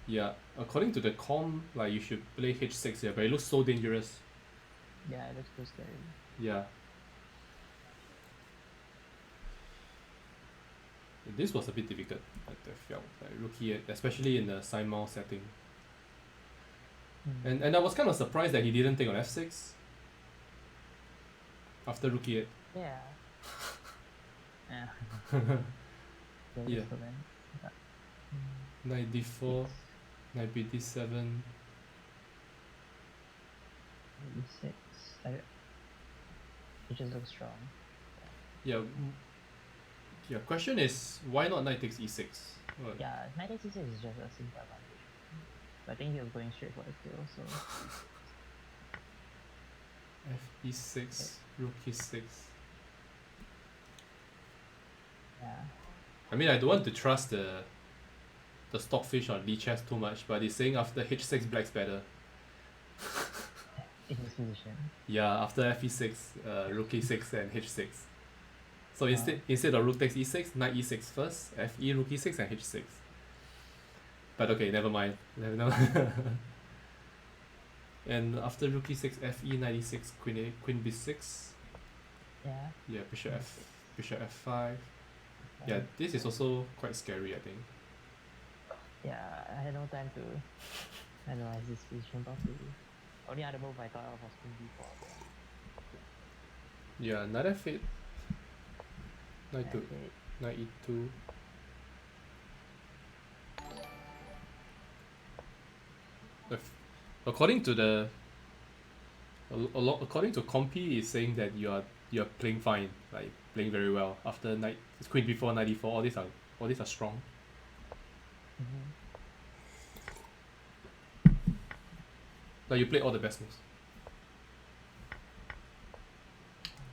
Yeah, according to the com, like you should play h6 here, but it looks so dangerous. Yeah, it looks too scary. Yeah. This was a bit difficult, I felt, like rook e8, especially in the Simul setting. And I was kind of surprised that he didn't take on f6 after rook e8. Yeah. Yeah. Knight d4, knight b d7. e6. It just looks strong. Yeah. Yeah. Question is why not knight takes e6? Yeah, knight takes e6 is just a simple advantage. But I think he was going straight for the kill, so. F e6, rook e6. Yeah. I mean, I don't want to trust the stockfish on Lichess too much, but he's saying after h6 black's better. In his position. Yeah, after f e6, rook e6 and h6. So instead of rook takes e6, knight e6 first, fe, rook e6 and h6. But okay, never mind. And after rook e6, fe, knight e6, queen b6. Yeah. Yeah, bishop f5. Yeah, this is also quite scary, I think. Yeah, I had no time to analyze this position properly. Only other move I thought of was queen d4. Yeah, knight f8. Knight to F8. knight e2. According to the according to Compy is saying that you're playing fine, like playing very well after knight queen b4, knight d4. All these are strong. Mm-hmm. Like you played all the best moves.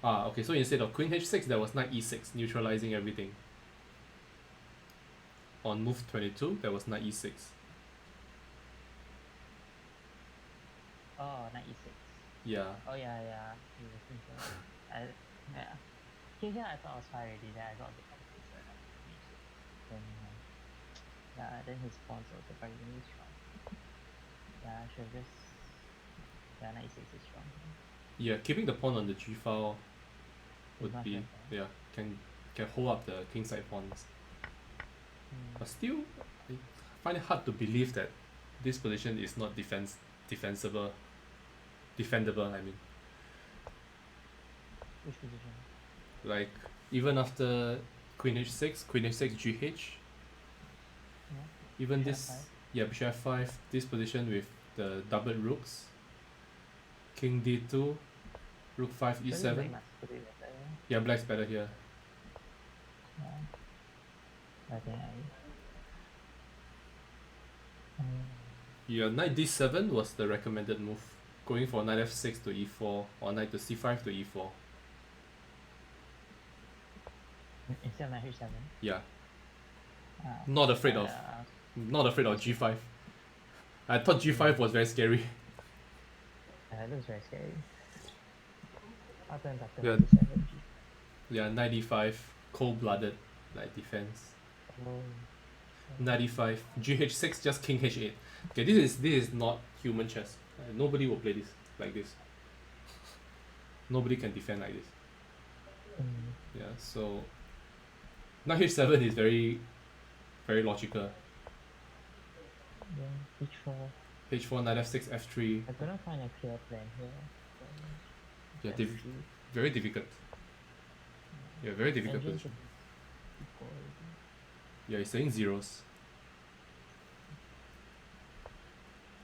Okay, so instead of queen h6 there was knight e6 neutralizing everything. On move 22 there was knight e6. Oh, knight e6. Yeah. Oh yeah. You were thinking. Yeah. Here I thought I was fine already. Then I got a bit confused. Then then his pawns also surprisingly strong. Yeah, I should just. Yeah, knight e6 is strong. Yeah, keeping the pawn on the g file would It's much be better. can hold up the kingside pawns. But still, I find it hard to believe that this position is not defendable. I mean, Which position? like even after queen h6, gh, Yeah. even Bishop this, f5. bishop f5, this position with the doubled rooks, king d2, rook 5 Surely e7. black must put it better. Yeah, black's better here. Yeah. I think Yeah, knight d7 was the recommended move, going for knight f6 to e4 or knight to c5 to e4. instead of knight h7. Yeah, Ah, not afraid of g5. I thought g5 was very scary. It looks very scary. After Yeah. knight h7. Yeah, knight d5, cold-blooded, like defense. Knight d5, gh6, just king h8. Okay, this is not human chess. Nobody will play this like this. Nobody can defend like this. Yeah, so knight h7 is very, very logical. Yeah, h4. h4, knight f6, f3. I couldn't find a clear plan here. Yeah, very difficult. Yeah, very difficult Engine position. should be Yeah, he's saying zeros.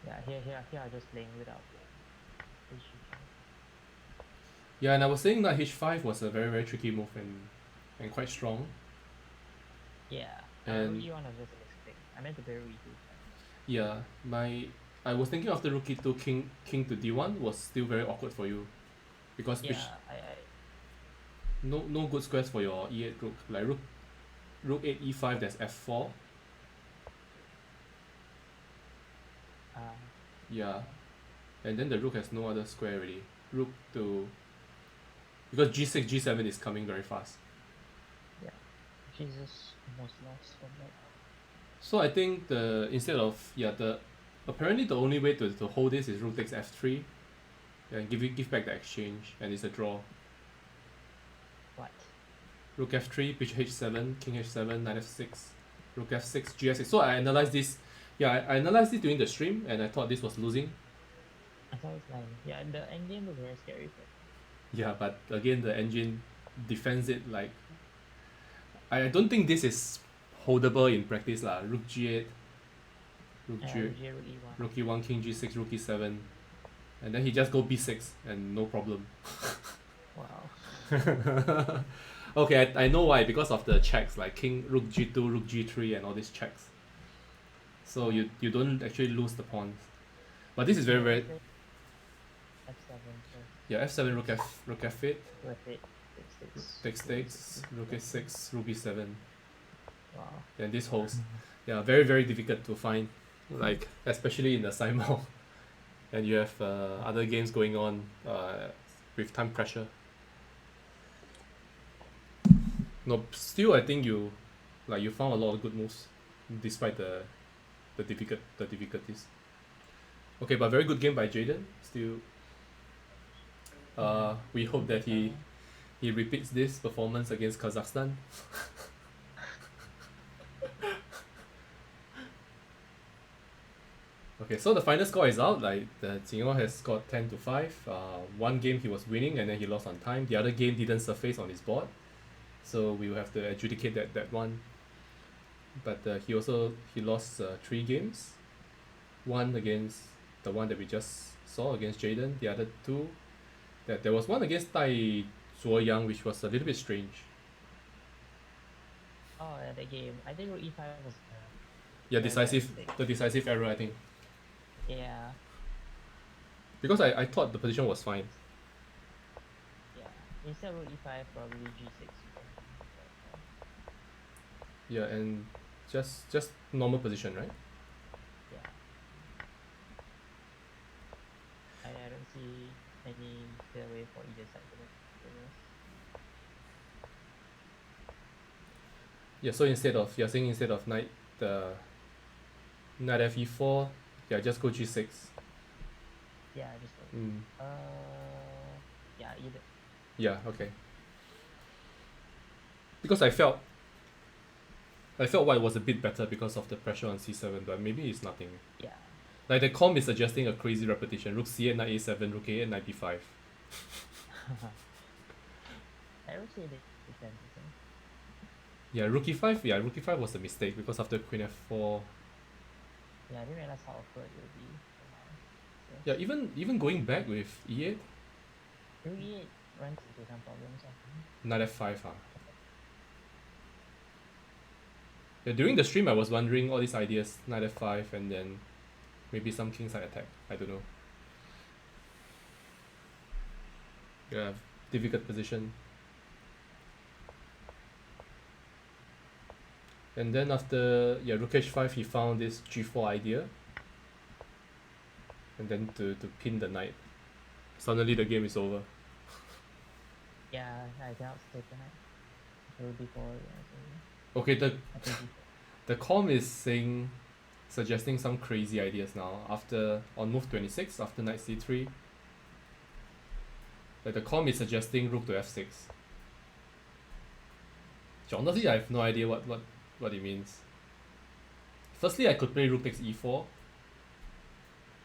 Yeah, here I'm just playing without h5. Yeah, and I was saying that h5 was a very, very tricky move and quite strong. Yeah, And rook e1 was just a mistake. I meant to play rook e2. yeah, I was thinking after rook e2, king to d1 was still very awkward for you, because Yeah, no good squares for your e8 rook. Like rook 8 e5, there's f4. Yeah, and then the rook has no other square already. Rook to, because g6 g7 is coming very fast. Jesus almost lost from that. So I think apparently the only way to hold this is rook takes f3 and give back the exchange, and it's a draw. What? Rook f3, bishop h7, king h7, knight f6, rook f6, g6. So I analyzed this. Yeah, I analyzed it during the stream, and I thought this was losing. I thought it was lying. Yeah, the endgame was very scary. Yeah, but again, the engine defends it like. I don't think this is holdable in practice lah. Rook g8, rook e1. rook e1, king g6, rook e7, and then he just go b6 and no problem. Wow. Okay, I know why, because of the checks like king, rook g2, rook g3, and all these checks. So you don't actually lose the pawns. But this is very, very. f7. Yeah, f7, rook f8. Rook f8. Takes, rook a6, rook e7. Wow. And this holds. Yeah, very, very difficult to find, like especially in the Simul. And you have other games going on with time pressure. No, still I think you found a lot of good moves despite the difficulties. Okay, but very good game by Jaden. Still, we hope that he repeats this performance against Kazakhstan. Okay, so the final score is out. Like the Jingyao has scored 10-5. One game he was winning and then he lost on time. The other game didn't surface on his board, so we will have to adjudicate that one. But he lost 3 games. One against the one that we just saw against Jaden. The other two, that there was one against Tai Zuoyang, which was a little bit strange. Oh, yeah, the game. I think rook e5 was Yeah, very bad mistake. the decisive error, I think. Yeah, Because I thought the position was fine. yeah. Instead of rook e5, probably g6. Yeah, and just normal position, right? Yeah. I don't see any clear way for either side to win. Yeah, so you're saying instead of knight fe4, yeah, just go g6. Yeah, just go. Mm. Yeah, either. Yeah, okay. Because I felt white was a bit better because of the pressure on c7, but maybe it's nothing. Yeah. Like the comp is suggesting a crazy repetition. Rook c8, knight a7, rook a8, knight b5. I would say that depends, I think. Yeah, rook e5. Rook e5 was a mistake because after queen f4. Yeah, I didn't realize how awkward it would be. Yeah, even going back with e8, Rook e8 runs into some problems, I think. knight f5, huh? Yeah, during the stream I was wondering all these ideas, knight f5 and then maybe some kingside attack. I don't know. Yeah, difficult position. And then after rook h5 he found this g4 idea. And then to pin the knight. Suddenly the game is over. Yeah, I cannot stay tonight. Rook d4, yeah. Okay, the com is suggesting some crazy ideas now. After on move 26, after knight c3. Like the com is suggesting rook to f6. So honestly, I have no idea what it means. Firstly, I could play rook takes e4.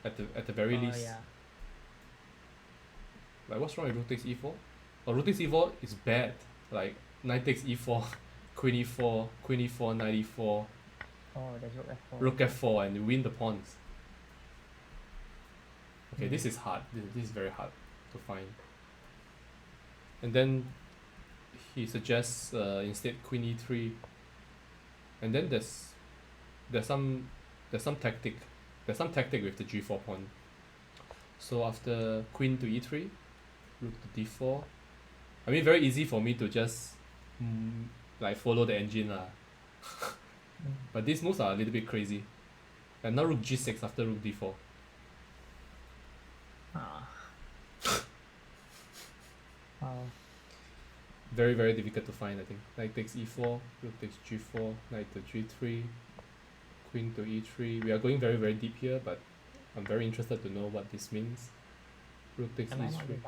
At the very least. Yeah. Like what's wrong with rook takes e4? Oh, rook takes e4 is bad. Like knight takes e4, queen e4, knight e4. Oh, there's rook f4. Rook f4 and you win the pawns. Okay, this is hard. This is very hard to find. And then he suggests instead queen e3. And then there's some tactic. There's some tactic with the g4 pawn. So after queen to e3, rook to d4. I mean, very easy for me to just like follow the engine lah. But these moves are a little bit crazy. And now rook g6 after rook d4. Very, very difficult to find, I think. Knight takes e4, rook takes g4, knight to g3, queen to e3. We are going very, very deep here, but I'm very interested to know what this means. Rook takes e3.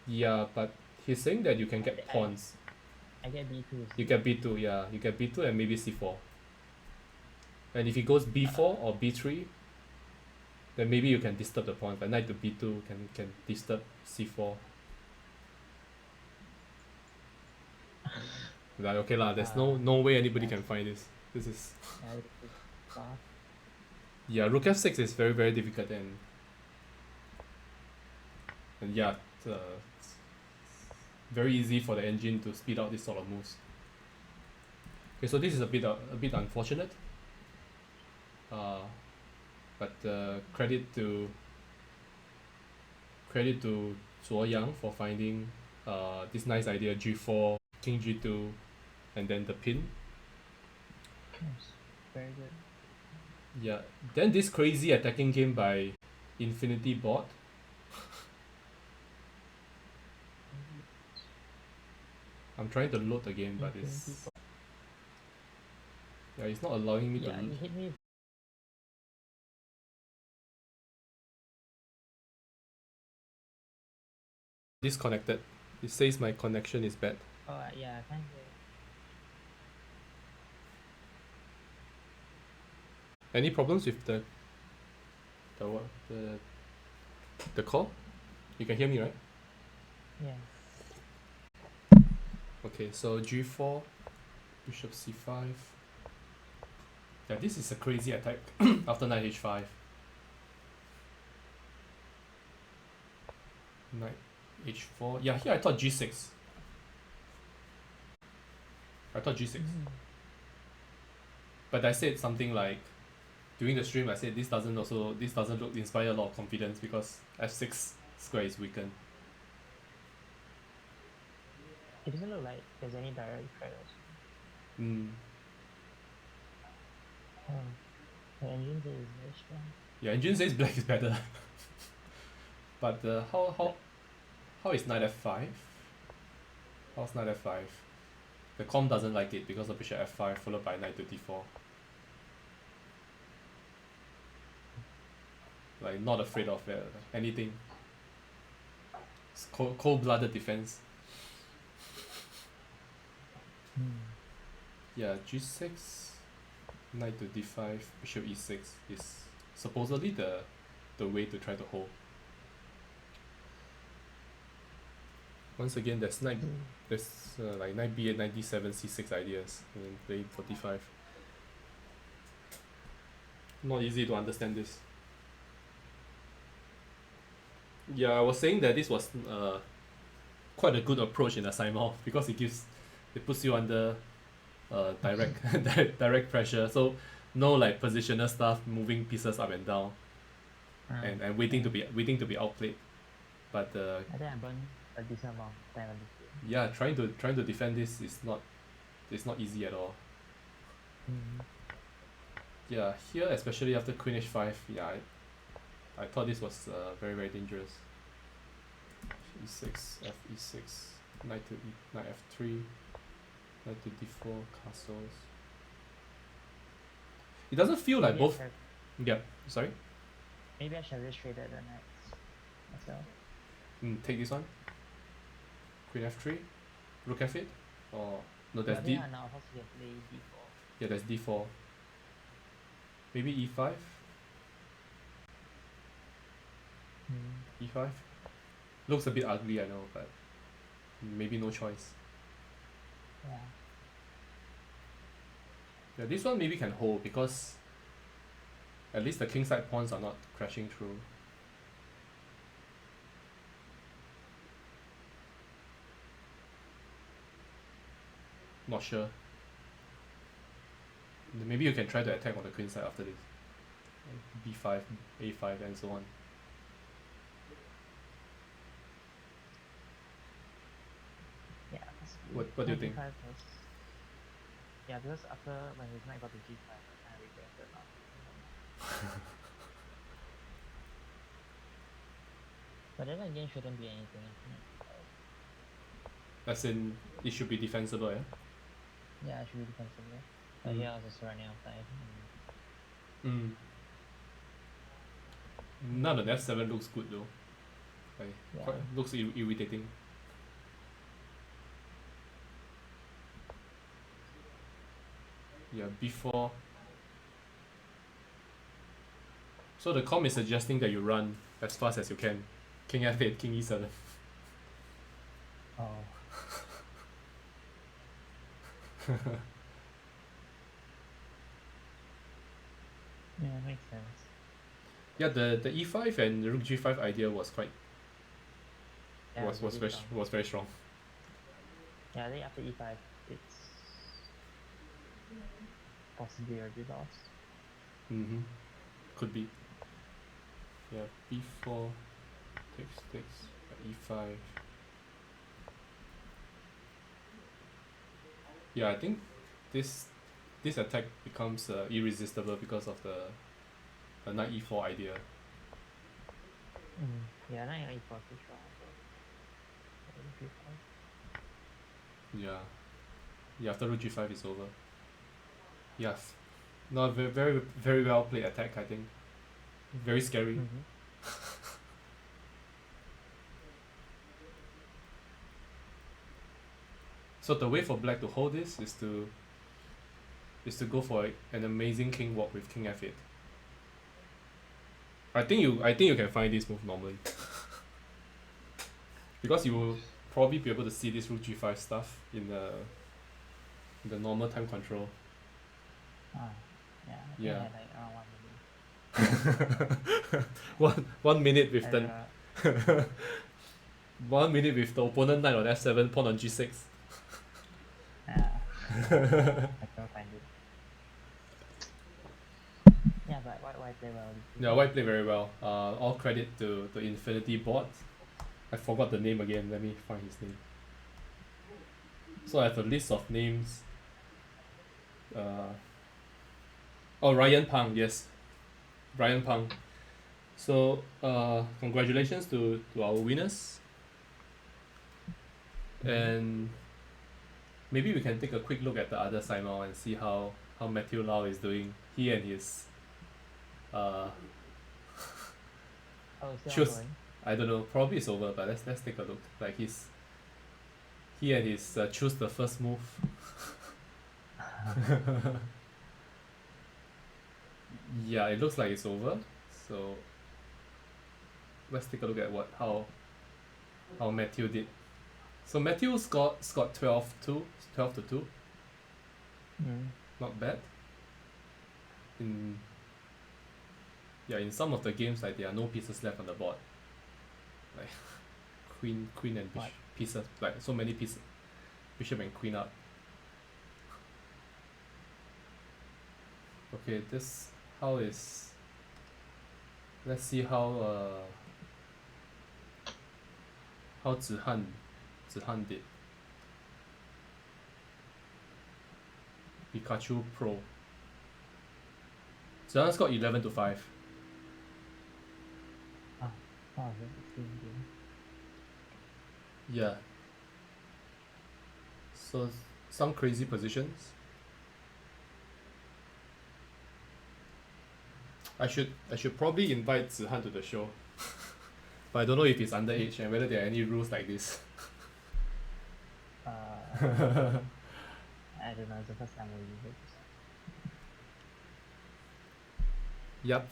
Yeah, but he's saying that you can get pawns. I get b2. You get b2, yeah. You get b2 and maybe c4. And if he goes b4 or b3, then maybe you can disturb the pawn. But knight to b2 can disturb c4. Like okay lah, there's no way anybody can find this. This is yeah, rook f6 is very, very difficult and yeah, it's very easy for the engine to speed out this sort of moves. Okay, so this is a bit unfortunate. But credit to Zuoyang for finding this nice idea, g4, king g2, and then the pin. Very good. Yeah, then this crazy attacking game by Infinity Bot. I'm trying to load the game, but it's not allowing me to load. You hit me. Disconnected. It says my connection is bad. Oh yeah, I can't hear. Any problems with the The what? The call? You can hear me, right? Yeah. Okay, so g4, bishop c5. Yeah, this is a crazy attack after knight h5. Knight h4. Yeah, here I thought g6. I thought g6. But I said something like during the stream I said this doesn't look inspire a lot of confidence because f6 square is weakened. It doesn't look like there's any direct threat also. Mm. The engine is very strong. Yeah, engine says black is better. But how is knight f5? How's knight f5? The com doesn't like it because of bishop f5 followed by knight to d4. Like not afraid of anything. It's cold-blooded defense. Yeah, g6, knight to d5, bishop e6 is supposedly the way to try to hold. Once again, there's like knight b8, knight d7, c6 ideas, and then play 45. Not easy to understand this. Yeah, I was saying that this was quite a good approach in a simul because it puts you under direct pressure. So no like positional stuff, moving pieces up and down, and waiting to be outplayed. But I think I burned a decent amount of time on this game. yeah, trying to defend this is not easy at all. Yeah, here especially after queen h5, yeah, I thought this was very very dangerous. e6, f e6, knight f3, knight to d4, castles. It doesn't feel like both. Yeah, sorry. Maybe I should have just traded the knights myself. Take this one. Queen f3, rook f8, or no, there's d. Now of course you can play d4. Yeah, there's d4. Maybe e5. E5 looks a bit ugly, I know, but maybe no choice. Yeah, this one maybe can hold because at least the kingside pawns are not crashing through. Not sure. Maybe you can try to attack on the queen side after this. b5, a5, and so on. Yeah. What do you think? Yeah, because after when his knight got to g5, I regretted now. But then again, shouldn't be anything. As in, it should be defensible, yeah? Yeah, it should be defensible. But here I was just running out of time. None of f7 looks good though. Like, looks irritating. Yeah, before. So the com is suggesting that you run as fast as you can. King f8, king e7. Oh. Yeah, makes sense. Yeah, the e5 and rook g5 idea was quite was very strong. Yeah, I think after e5 it's possibly already lost. Could be. Yeah, b4 takes e5. Yeah, I think this attack becomes irresistible because of the knight e4 idea. Yeah, knight e4 is strong. Yeah, after rook g5 is over. Yes. Not very very very well played attack, I think. Very scary. So the way for black to hold this is to go for an amazing king walk with king f8. I think you can find this move normally because you will probably be able to see this rook g5 stuff in the normal time control. Ah, yeah, I think I Yeah. had like around 1 minute. one minute with I the don't know. 1 minute with the opponent knight on f7, pawn on g6. Yeah, I can't find it. Yeah, but white play well. Yeah, white played very well. All credit to Infinity Bot. I forgot the name again. Let me find his name. So I have a list of names. Ryan Pang, yes. Ryan Pang. So congratulations to our winners. And maybe we can take a quick look at the other Simon and see how Matthew Lau is doing. He and his Oh, still choose. ongoing. I don't know. Probably it's over, but let's take a look. Like he and his choose the first move. Yeah, it looks like it's over. So let's take a look at how Matthew did. So Matthew scored 12-2, 12-2. Not bad. In some of the games, like there are no pieces left on the board. Like queen and What? pieces, like so many pieces, bishop and queen up. Okay, this how is. Let's see how Zihan did. Pikachu Pro. Zihan's got 11-5. Oh, the same game. Yeah. So some crazy positions. I should probably invite Zihan to the show. But I don't know if he's underage and whether there are any rules like this. I don't know, it's the first time we use it. Yup.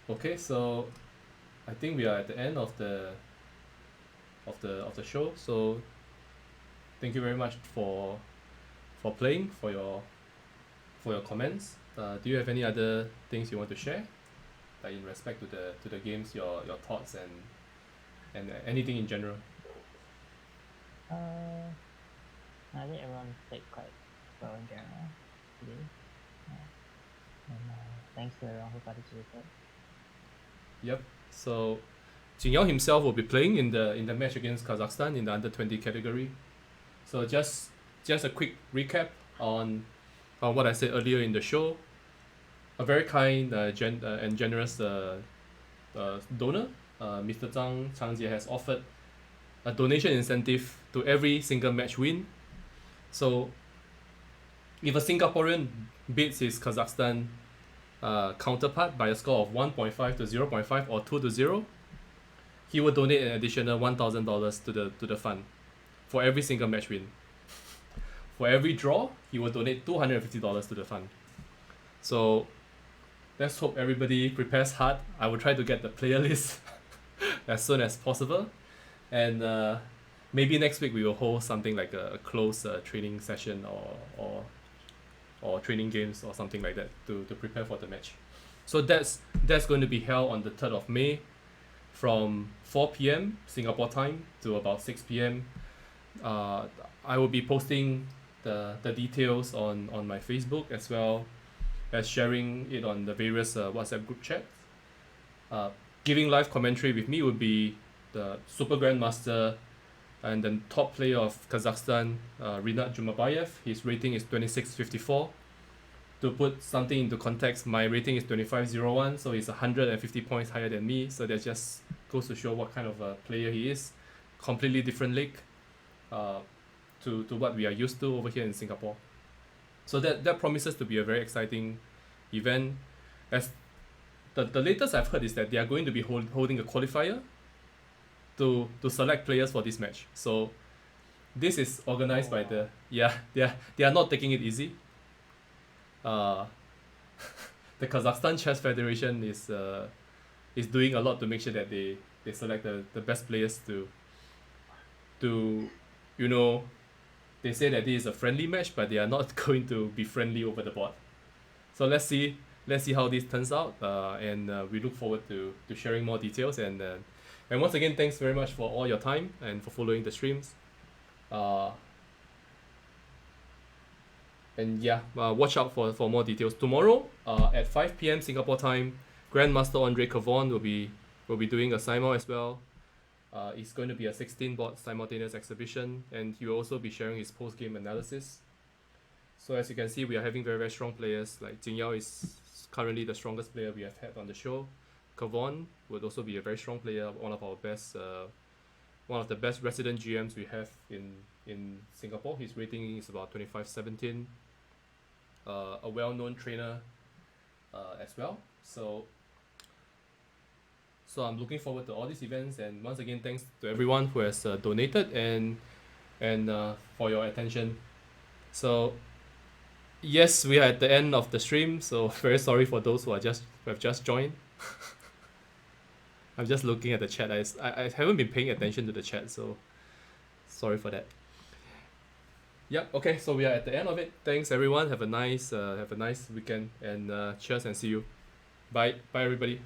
Okay, so I think we are at the end of the show. So thank you very much for playing, for your comments. Do you have any other things you want to share, like in respect to the games, your thoughts and anything in general? I think everyone played quite well in general today. And thanks to everyone who participated. Yep. So Jingyao himself will be playing in the match against Kazakhstan in the under-20 category. So just a quick recap on what I said earlier in the show. A very kind and generous donor, Mr. Zhang Changjie, has offered a donation incentive to every single match win. So if a Singaporean beats his Kazakhstan counterpart by a score of 1.5 to 0.5 or 2 to 0, he will donate an additional $1,000 to the fund for every single match win. For every draw, he will donate $250 to the fund. So let's hope everybody prepares hard. I will try to get the player list as soon as possible. And maybe next week we will hold something like a close training session or training games or something like that to prepare for the match. So that's going to be held on the 3rd of May from 4 p.m. Singapore time to about 6 p.m. I will be posting the details on my Facebook as well as sharing it on the various WhatsApp group chats. Giving live commentary with me would be the Super Grandmaster and the top player of Kazakhstan, Rinat Jumabayev. His rating is 2654. To put something into context, my rating is 2501, so he's 150 points higher than me. So that just goes to show what kind of a player he is. Completely different league to what we are used to over here in Singapore. So that promises to be a very exciting event. As the latest I've heard is that they are going to be holding a qualifier to select players for this match. So this is organized by they are not taking it easy. The the Kazakhstan Chess Federation is doing a lot to make sure that they select the best players to you know, they say that this is a friendly match, but they are not going to be friendly over the board. So let's see how this turns out, and we look forward to sharing more details. And once again, thanks very much for all your time and for following the streams. And yeah, watch out for more details. Tomorrow, at 5 p.m. Singapore time, Grandmaster Andre Cavon will be doing a Simul as well. It's going to be a 16-board simultaneous exhibition, and he will also be sharing his post-game analysis. So as you can see, we are having very, very strong players. Like Jingyao is currently the strongest player we have had on the show. Cavon would also be a very strong player, one of the best resident GMs we have in Singapore. His rating is about 25-17. A well-known trainer as well. So I'm looking forward to all these events, and once again, thanks to everyone who has donated and for your attention. So yes, we are at the end of the stream, so very sorry for those who have just joined. I'm just looking at the chat. I haven't been paying attention to the chat, so sorry for that. Yep. Okay. So we are at the end of it. Thanks everyone. Have a nice weekend, and cheers and see you. Bye everybody.